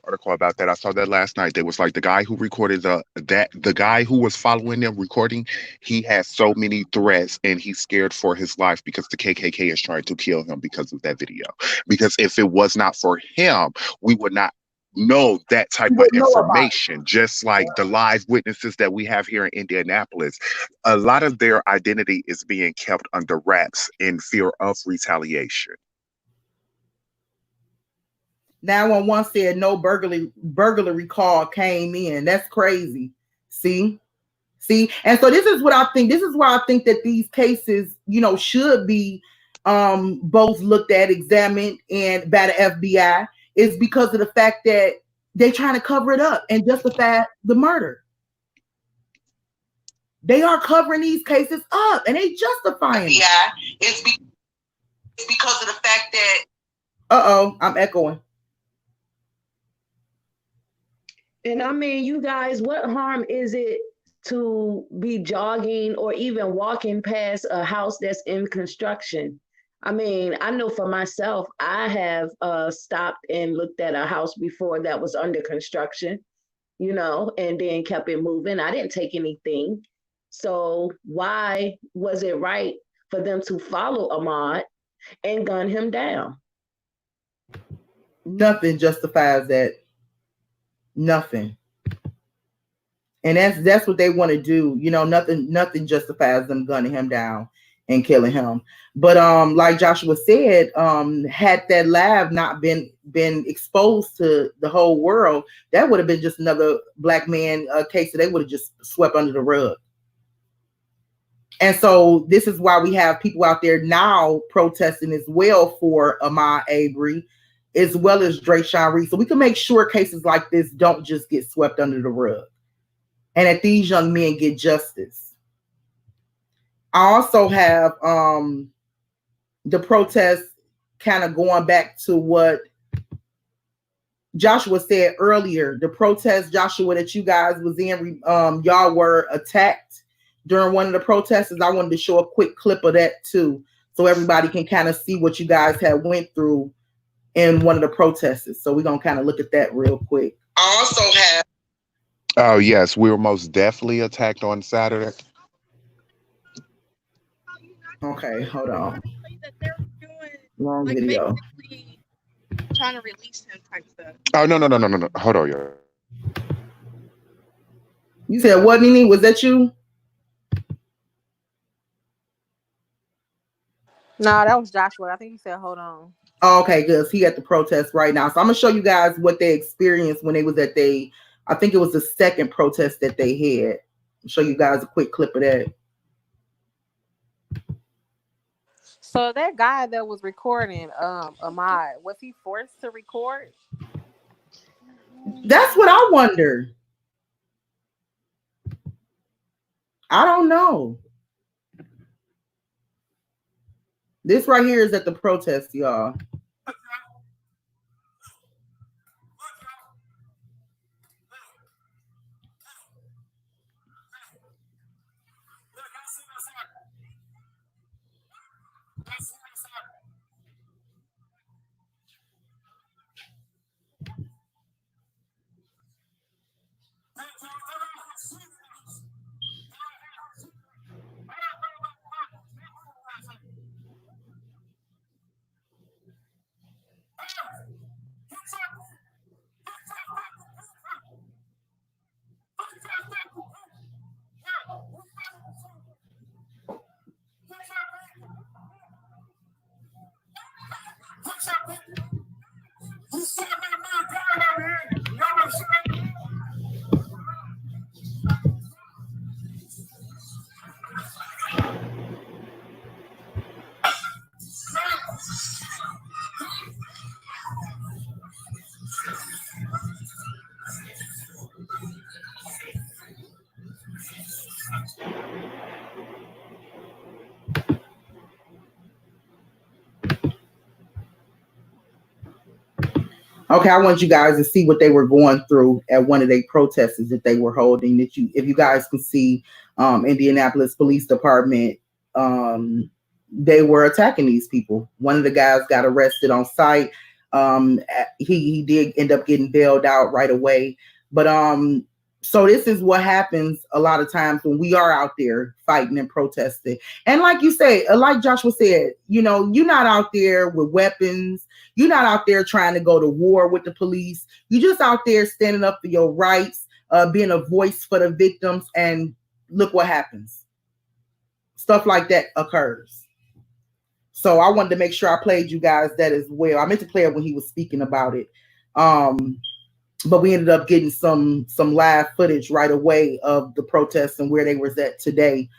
article about that. I saw that last night. There was like the guy who recorded the guy who was following them recording, he has so many threats and he's scared for his life because the KKK is trying to kill him because of that video. Because if it was not for him, we would not know that type You of would know about information. Just like the live witnesses that we have here in Indianapolis, a lot of their identity is being kept under wraps in fear of retaliation. 911 said no burglary call came in. That's crazy. See? See? And so this is what I think. This is why I think that these cases, should be both looked at, examined, and by the FBI, is because of the fact that they're trying to cover it up and justify the murder. They are covering these cases up and they justifying it. Yeah, it's because of the fact that. I'm echoing. And I mean, you guys, what harm is it to be jogging or even walking past a house that's in construction? I mean, I know for myself, I have stopped and looked at a house before that was under construction, and then kept it moving. I didn't take anything. So why was it right for them to follow Ahmaud and gun him down? Nothing justifies that. Nothing. And that's what they want to do. Nothing justifies them gunning him down and killing him. But like Joshua said, had that lab not been exposed to the whole world, that would have been just another black man case that they would have just swept under the rug. And so this is why we have people out there now protesting as well for Ahmaud Arbery, as well as Dreasjon. So we can make sure cases like this don't just get swept under the rug, and that these young men get justice. I also have the protest kind of going back to what Joshua said earlier. The protest, Joshua, that you guys was in, y'all were attacked during one of the protests. I wanted to show a quick clip of that too, so everybody can kind of see what you guys had went through in one of the protests. So we're gonna kind of look at that real quick. I also have. Oh yes, we were most definitely attacked on Saturday. Okay, hold on. That they're doing, Long like, video. basically trying to release him type stuff. Oh no. Hold on, y'all. You said what, Nene? Was that you? No, that was Joshua. I think he said, hold on. Oh, okay, good. He at the protest right now. So I'm gonna show you guys what they experienced when they was at I think it was the second protest that they had. I'll show you guys a quick clip of that. So that guy that was recording Ahmaud, was he forced to record? That's what I wonder. I don't know. This right here is at the protest, y'all. Okay, I want you guys to see what they were going through at one of their protests that they were holding. That you, if you guys can see, Indianapolis Police Department, they were attacking these people. One of the guys got arrested on site. He did end up getting bailed out right away. But so this is what happens a lot of times when we are out there fighting and protesting. And like you say, like Joshua said, you know, you're not out there with weapons. You're not out there trying to go to war with the police. You're just out there standing up for your rights, being a voice for the victims. And look what happens. Stuff like that occurs. So I wanted to make sure I played you guys that as well. I meant to play it when he was speaking about it. But we ended up getting some live footage right away of the protests and where they was at today.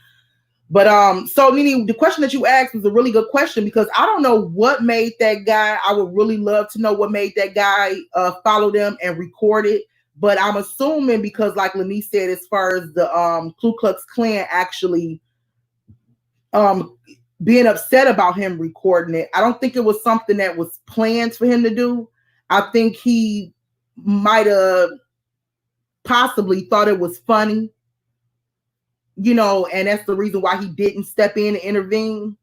But so Nene, the question that you asked was a really good question, because I don't know what made that guy. I would really love to know what made that guy follow them and record it. But I'm assuming because, like Lanice said, as far as the Ku Klux Klan actually being upset about him recording it, I don't think it was something that was planned for him to do. I think he might have possibly thought it was funny, you know, and that's the reason why he didn't step in and intervene.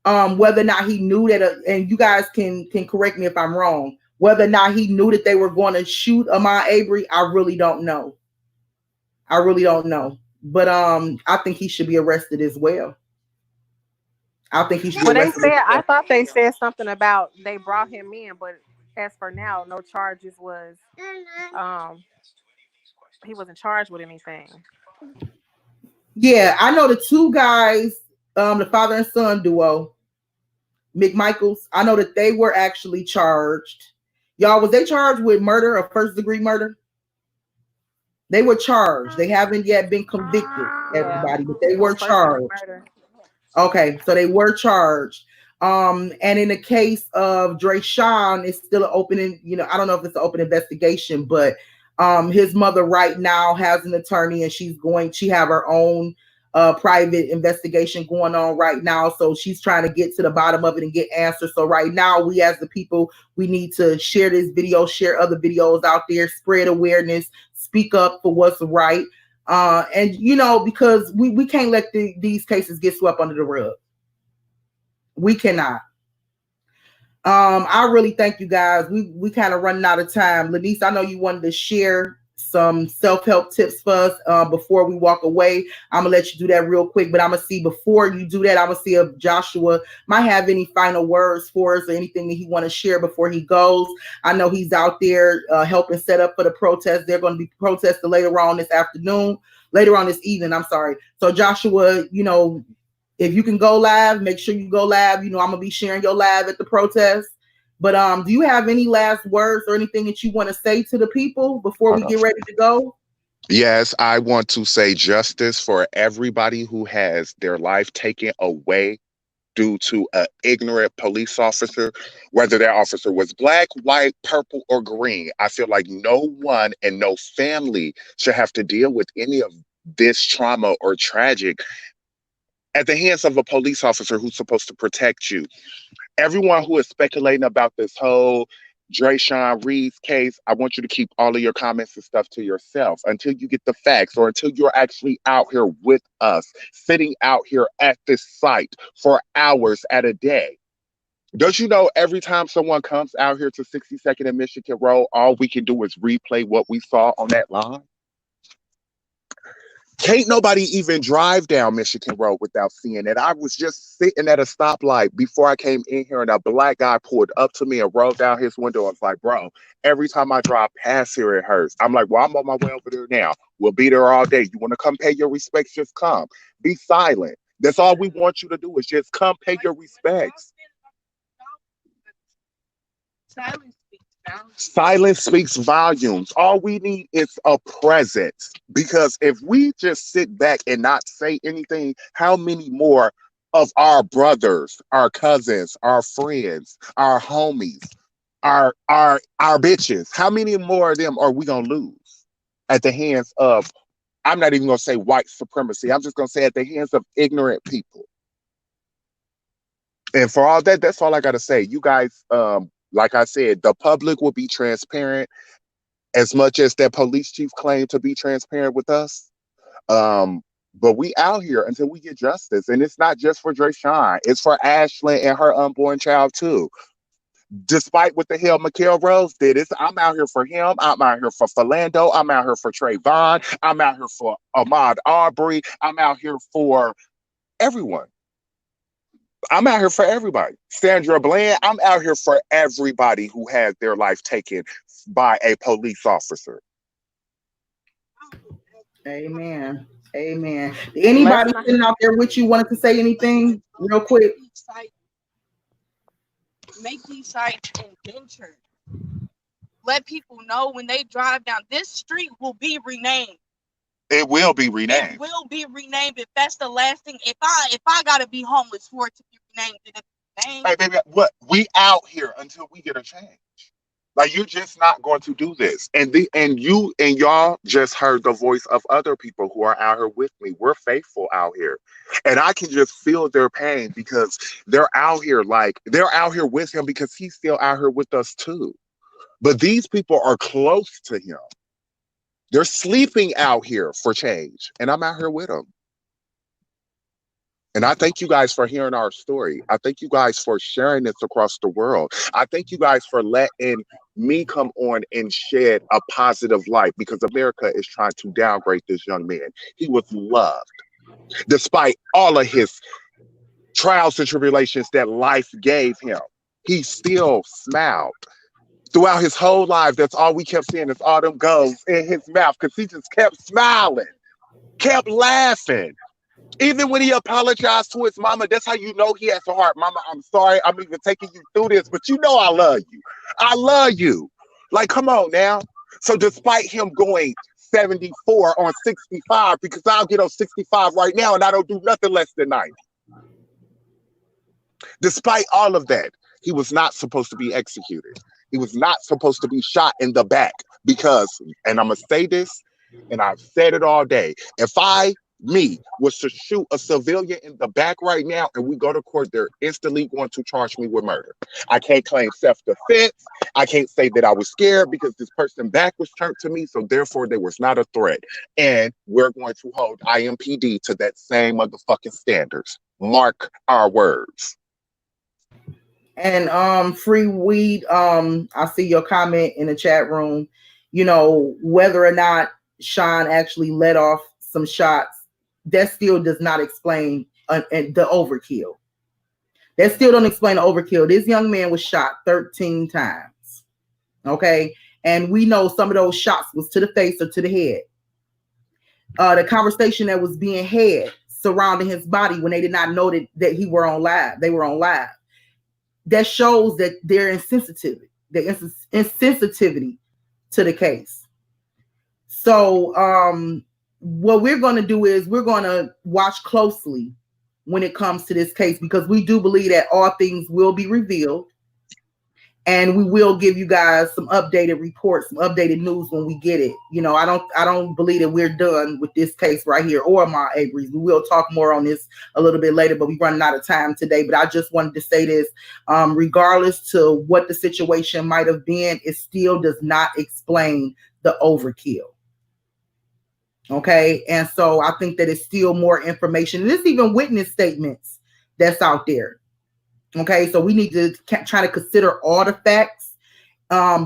Whether or not he knew that, and you guys can correct me if I'm wrong, whether or not he knew that they were going to shoot Ahmaud Arbery, I really don't know. I really don't know. But I think he should be arrested as well. I think he should be Well, they arrested. said, I thought they said something about they brought him in, but as for now, no charges was he wasn't charged with anything. Yeah, I know the two guys, the father and son duo, McMichaels. I know that they were actually charged. Y'all, was they charged with murder or first degree murder? They were charged. They haven't yet been convicted, everybody, but they were charged. Okay, so they were charged. And in the case of Dreasjon, it's still an open, you know, I don't know if it's an open investigation, but his mother right now has an attorney, and she have her own private investigation going on right now. So she's trying to get to the bottom of it and get answers. So right now, we as the people, we need to share this video, share other videos out there, spread awareness, speak up for what's right. And you know, because we can't let these cases get swept under the rug. We cannot. I really thank you guys. We kind of running out of time. Lanice, I know you wanted to share some self-help tips for us before we walk away. I'm gonna let you do that real quick, but I'm gonna see before you do that, I'm gonna see if Joshua might have any final words for us or anything that he want to share before he goes. I know he's out there helping set up for the protest. They're going to be protesting later on this evening. I'm sorry. So Joshua, you know, if you can go live, make sure you go live. You know, I'm gonna be sharing your live at the protest. But do you have any last words or anything that you want to say to the people before we get ready to go? Yes, I want to say justice for everybody who has their life taken away due to an ignorant police officer, whether that officer was black, white, purple, or green. I feel like no one and no family should have to deal with any of this trauma or tragic at the hands of a police officer who's supposed to protect you. Everyone who is speculating about this whole Dreasjon Reed's case, I want you to keep all of your comments and stuff to yourself until you get the facts, or until you're actually out here with us, sitting out here at this site for hours at a day. Don't you know every time someone comes out here to 62nd and Michigan Road, all we can do is replay what we saw on that line? Can't nobody even drive down Michigan Road without seeing it. I was just sitting at a stoplight before I came in here, and a black guy pulled up to me and rolled down his window. I was like, bro, every time I drive past here, it hurts. I'm like, well, I'm on my way over there now. We'll be there all day. You want to come pay your respects? Just come. Be silent. That's all we want you to do, is just come pay your respects. Silence speaks volumes. Silence speaks volumes. All we need is a presence. Because if we just sit back and not say anything, how many more of our brothers, our cousins, our friends, our homies, our bitches, how many more of them are we gonna lose at the hands of, I'm not even gonna say white supremacy. I'm just gonna say at the hands of ignorant people. And for all that, that's all I gotta say. You guys, like I said, the public will be transparent as much as that police chief claimed to be transparent with us. Um, but we out here until we get justice. And it's not just for Dreasjon, it's for Ashlyn and her unborn child too. Despite what the hell Mikael Rose did, I'm out here for him. I'm out here for Philando. I'm out here for Trayvon. I'm out here for Ahmaud Arbery. I'm out here for everyone. I'm out here for everybody. Sandra Bland, I'm out here for everybody who had their life taken by a police officer. Amen. Amen. Let's Anybody not. sitting out there with you wanted to say anything real quick? Make these sites indentured. Let people know when they drive down this street will be renamed. It will be renamed. It will be renamed if that's the last thing. If I gotta be homeless for it to be renamed, then it's renamed. Hey baby, what we out here until we get a change. Like you're just not going to do this. And you and y'all just heard the voice of other people who are out here with me. We're faithful out here. And I can just feel their pain because they're out here with him because he's still out here with us too. But these people are close to him. They're sleeping out here for change. And I'm out here with them. And I thank you guys for hearing our story. I thank you guys for sharing this across the world. I thank you guys for letting me come on and shed a positive light because America is trying to downgrade this young man. He was loved. Despite all of his trials and tribulations that life gave him, he still smiled. Throughout his whole life, that's all we kept seeing is all them goals in his mouth because he just kept smiling, kept laughing. Even when he apologized to his mama, that's how you know he has a heart. Mama, I'm sorry. I'm even taking you through this, but you know I love you. I love you. Like, come on now. So despite him going 74 on 65, because I'll get on 65 right now and I don't do nothing less than 90. Despite all of that, he was not supposed to be executed. He was not supposed to be shot in the back because, and I'm going to say this, and I've said it all day, if me was to shoot a civilian in the back right now and we go to court, they're instantly going to charge me with murder. I can't claim self-defense. I can't say that I was scared because this person's back was turned to me, so therefore there was not a threat. And we're going to hold IMPD to that same motherfucking standards. Mark our words. And free weed, I see your comment in the chat room. You know, whether or not Sean actually let off some shots, that still does not explain the overkill. That still don't explain the overkill. This young man was shot 13 times. Okay. And we know some of those shots was to the face or to the head. The conversation that was being had surrounding his body when they did not know that they were on live. That shows that they're insensitivity to the case. So what we're going to do is we're going to watch closely when it comes to this case, because we do believe that all things will be revealed, and we will give you guys some updated reports, some updated news when we get it. You know, I don't believe that we're done with this case right here or Ahmaud Arbery's. We will talk more on this a little bit later, but we're running out of time today. But I just wanted to say this, regardless to what the situation might have been, it still does not explain the overkill. Okay. And so I think that it's still more information. And there's even witness statements that's out there. Okay. So we need to try to consider all the facts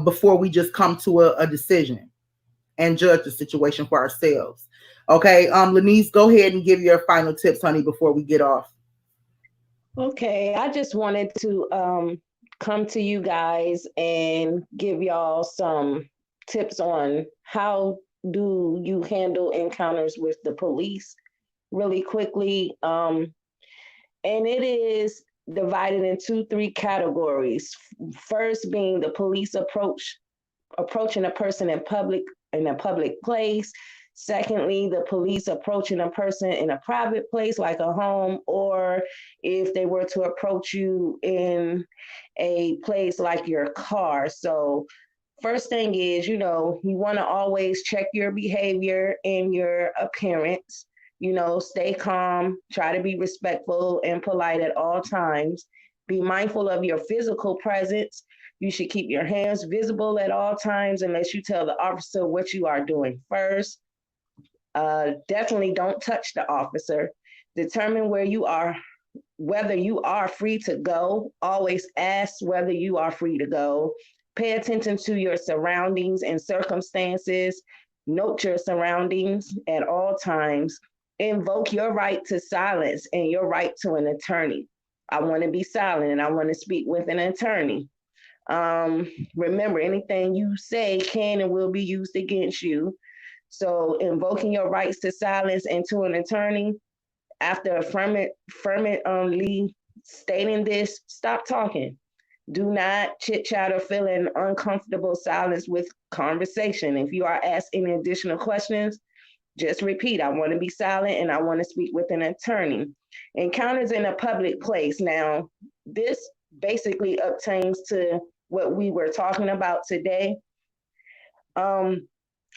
before we just come to a decision and judge the situation for ourselves. Okay. Lanice, go ahead and give your final tips, honey, before we get off. Okay. I just wanted to come to you guys and give y'all some tips on how do you handle encounters with the police really quickly. And it is divided into three categories. First being the police approaching a person in a public place. Secondly, the police approaching a person in a private place like a home, or if they were to approach you in a place like your car. So first thing is, you want to always check your behavior and your appearance. Stay calm, try to be respectful and polite at all times. Be mindful of your physical presence. You should keep your hands visible at all times unless you tell the officer what you are doing first. Definitely don't touch the officer. Determine whether you are free to go. Always ask whether you are free to go. Pay attention to your surroundings and circumstances. Note your surroundings at all times. Invoke your right to silence and your right to an attorney. I want to be silent and I want to speak with an attorney. Remember, anything you say can and will be used against you. So invoking your rights to silence and to an attorney, after affirmatively stating this, stop talking. Do not chit chat or feel an uncomfortable silence with conversation. If you are asked any additional questions, just repeat, I want to be silent and I want to speak with an attorney. Encounters in a public place. Now, this basically obtains to what we were talking about today.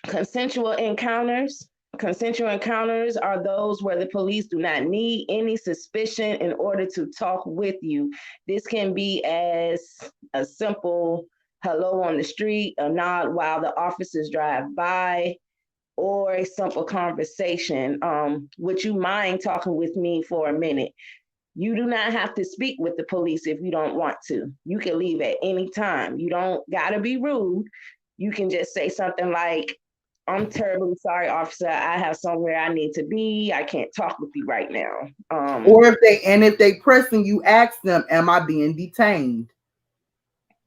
Consensual encounters. Consensual encounters are those where the police do not need any suspicion in order to talk with you. This can be as a simple hello on the street, a nod while the officers drive by, or a simple conversation. Would you mind talking with me for a minute? You do not have to speak with the police if you don't want to. You can leave at any time. You don't got to be rude. You can just say something like, I'm terribly sorry, officer. I have somewhere I need to be. I can't talk with you right now. Or if they pressing you, ask them, am I being detained?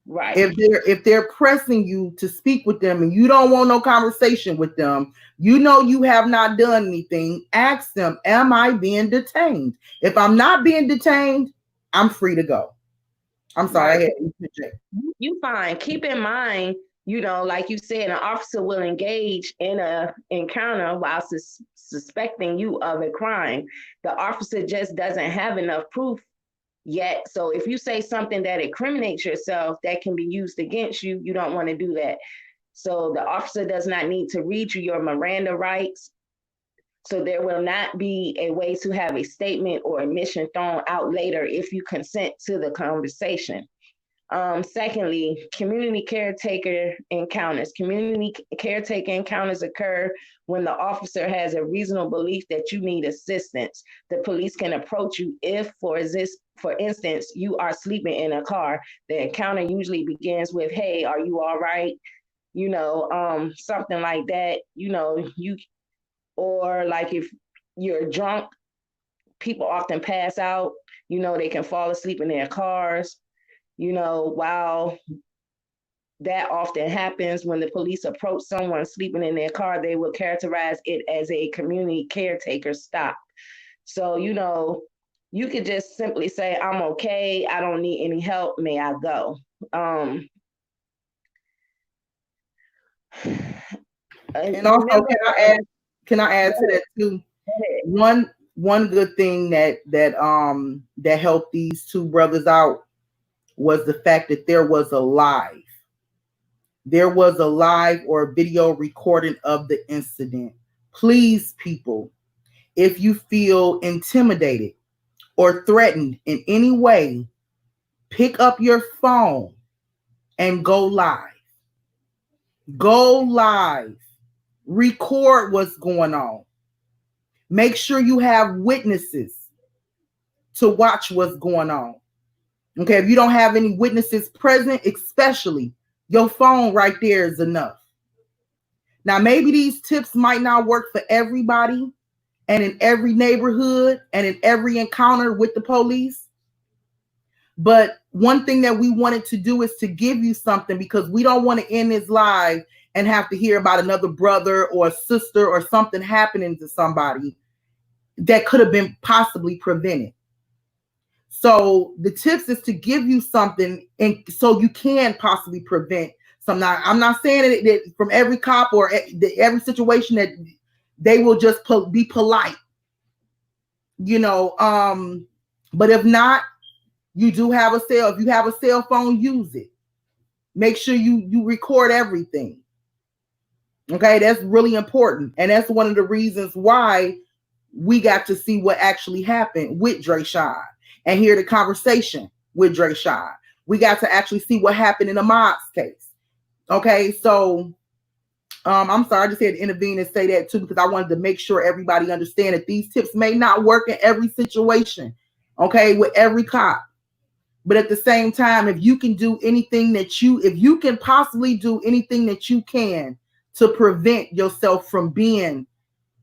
Right. If they're pressing you to speak with them and you don't want no conversation with them, you have not done anything, ask them, am I being detained? If I'm not being detained, I'm free to go. I'm sorry. Right. You fine. Keep in mind, like you said, an officer will engage in an encounter while suspecting you of a crime. The officer just doesn't have enough proof yet. So if you say something that incriminates yourself that can be used against you, you don't want to do that. So the officer does not need to read you your Miranda rights. So there will not be a way to have a statement or admission thrown out later if you consent to the conversation. Secondly, community caretaker encounters. Community caretaker encounters occur when the officer has a reasonable belief that you need assistance. The police can approach you if, for instance, you are sleeping in a car. The encounter usually begins with, hey, are you all right? Something like that, or like if you're drunk, people often pass out, they can fall asleep in their cars. While that often happens when the police approach someone sleeping in their car, they will characterize it as a community caretaker stop. So, you could just simply say, I'm okay. I don't need any help. May I go? And also, can I add to that too? One good thing that helped these two brothers out was the fact that there was a live or video recording of the incident. Please, people, if you feel intimidated or threatened in any way, pick up your phone and go live. Go live. Record what's going on. Make sure you have witnesses to watch what's going on. Okay, if you don't have any witnesses present, especially, your phone right there is enough. Now, maybe these tips might not work for everybody and in every neighborhood and in every encounter with the police. But one thing that we wanted to do is to give you something, because we don't want to end this live and have to hear about another brother or a sister or something happening to somebody that could have been possibly prevented. So the tips is to give you something, and so you can possibly prevent some. Now, I'm not saying that from every cop or every situation that they will just be polite, you know. But if not, you do have a cell. If you have a cell phone, use it. Make sure you record everything. Okay, that's really important, and that's one of the reasons why we got to see what actually happened with Dreasjon and hear the conversation with Dreasjon. We got to actually see what happened in Ahmaud's case. Okay, so I'm sorry, I just had to intervene and say that too, because I wanted to make sure everybody understand that these tips may not work in every situation, okay, with every cop. But at the same time, if you can do anything if you can possibly do anything that you can to prevent yourself from being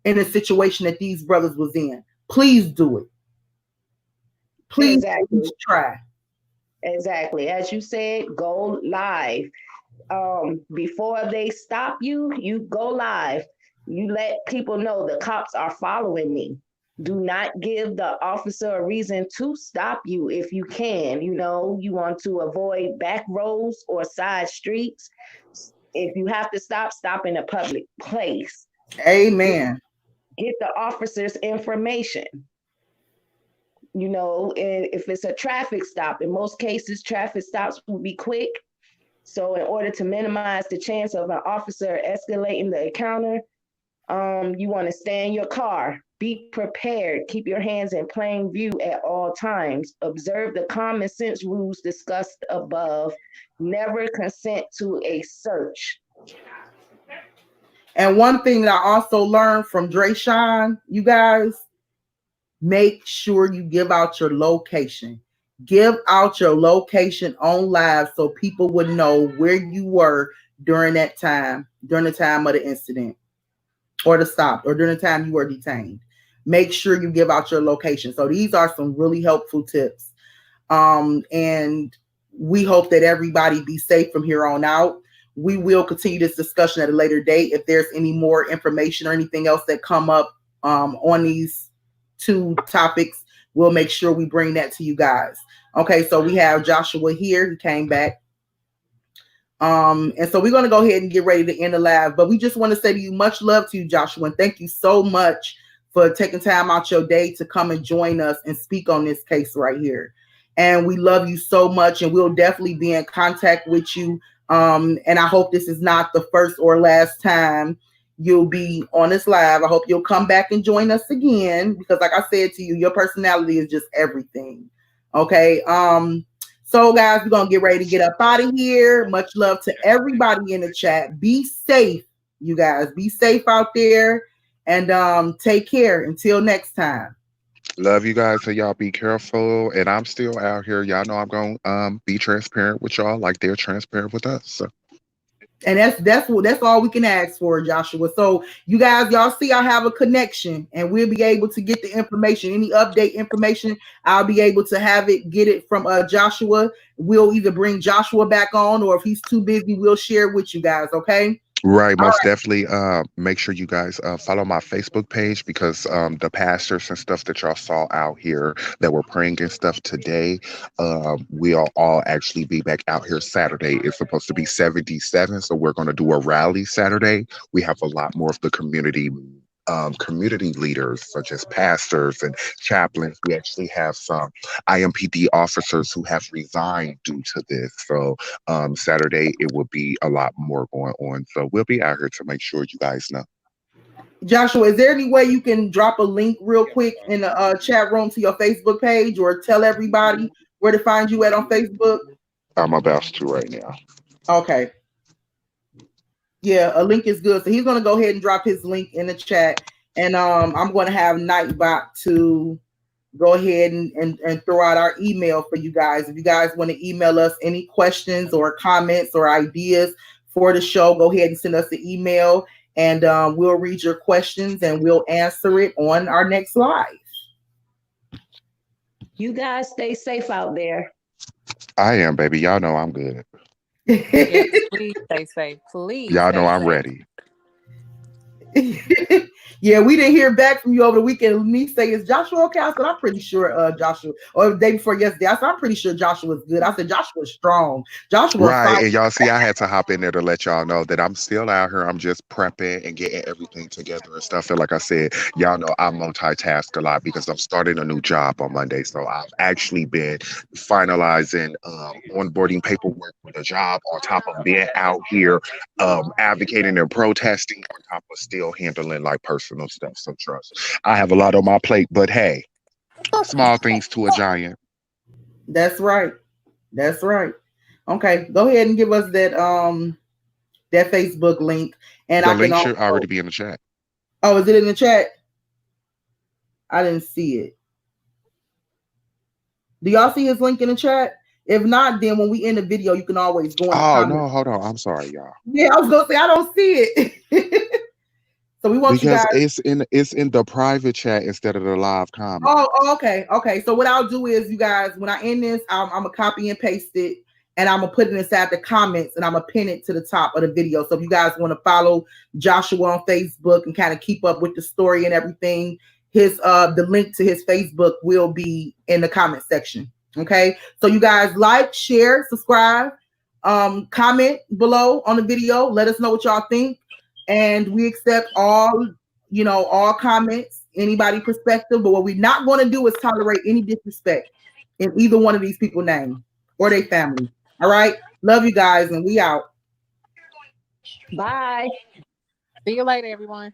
in a situation that these brothers was in, please do it. Please try. Exactly. As you said, go live. Before they stop you, you go live. You let people know the cops are following me. Do not give the officer a reason to stop you if you can. You know, you want to avoid back roads or side streets. If you have to stop in a public place. Amen. Get the officer's information. You know, and if it's a traffic stop, in most cases, traffic stops will be quick. So in order to minimize the chance of an officer escalating the encounter, you want to stay in your car. Be prepared. Keep your hands in plain view at all times. Observe the common sense rules discussed above. Never consent to a search. And one thing that I also learned from Dreasjon, you guys, make sure you give out your location. Give out your location on live so people would know where you were during that time, during the time of the incident or the stop, or during the time you were detained. Make sure you give out your location. So these are some really helpful tips. And we hope that everybody be safe from here on out. We will continue this discussion at a later date. If there's any more information or anything else that come up on these two topics, we'll make sure we bring that to you guys. Okay, so we have Joshua here. He came back. And so we're going to go ahead and get ready to end the live. But we just want to say to you, much love to you, Joshua. And thank you so much for taking time out your day to come and join us and speak on this case right here. And we love you so much. And we'll definitely be in contact with you. And I hope this is not the first or last time you'll be on this live. I hope you'll come back and join us again, because like I said to you, your personality is just everything. Okay. So guys, we're gonna get ready to get up out of here. Much love to everybody in the chat. Be safe, you guys. Be safe out there, and take care until next time. Love you guys, so y'all be careful. And I'm still out here. Y'all know I'm gonna be transparent with y'all like they're transparent with us. So. And that's all we can ask for, Joshua. So you guys, y'all see I have a connection, and we'll be able to get the information. Any update information, I'll be able to get it from Joshua. We'll either bring Joshua back on, or if he's too busy, we'll share with you guys. Okay. Right, most definitely. Make sure you guys follow my Facebook page, because the pastors and stuff that y'all saw out here that were praying and stuff today, we'll all actually be back out here Saturday. It's supposed to be 77, so we're going to do a rally Saturday. We have a lot more of the community leaders, such as pastors and chaplains. We actually have some IMPD officers who have resigned due to this. So Saturday, it will be a lot more going on. So we'll be out here to make sure you guys know. Joshua, is there any way you can drop a link real quick in the chat room to your Facebook page, or tell everybody where to find you at on Facebook? I'm about to right now. Okay. Yeah, a link is good. So he's going to go ahead and drop his link in the chat. And I'm going to have Nightbot to go ahead and throw out our email for you guys. If you guys want to email us any questions or comments or ideas for the show, go ahead and send us an email, and we'll read your questions and we'll answer it on our next live. You guys stay safe out there. I am, baby. Y'all know I'm good. Yes, please stay safe. Please. Y'all know I'm ready. Yeah, we didn't hear back from you over the weekend. Me say, is Joshua okay? I said, I'm pretty sure Joshua, or the day before yesterday, I said, I'm pretty sure Joshua was good. I said, Joshua's strong. Joshua Right. solid. And y'all see, I had to hop in there to let y'all know that I'm still out here. I'm just prepping and getting everything together and stuff. And like I said, y'all know I multitask a lot because I'm starting a new job on Monday. So I've actually been finalizing onboarding paperwork for the job on top of being out here advocating and protesting on top of still handling like personal stuff. So trust, I have a lot on my plate, but hey, small things to a giant. That's right. That's right. Okay, go ahead and give us that Facebook link, and The I can link should also. already be in the chat. Oh, is it in the chat? I didn't see it. Do y'all see his link in the chat? If not, then when we end the video, you can always go in the Oh comments. no, hold on. I'm sorry, y'all. Yeah, I was gonna say I don't see it. So we want you Because guys. it's in the private chat instead of the live comment. Oh, okay, okay. So what I'll do is, you guys, when I end this, I'm gonna copy and paste it, and I'm gonna put it inside the comments, and I'm gonna pin it to the top of the video. So if you guys want to follow Joshua on Facebook and kind of keep up with the story and everything, his the link to his Facebook will be in the comment section. Okay, so you guys like, share, subscribe, comment below on the video. Let us know what y'all think, and we accept all comments, anybody perspective. But what we're not going to do is tolerate any disrespect in either one of these people's name or their family. All right, love you guys, and we out. Bye. See you later, everyone.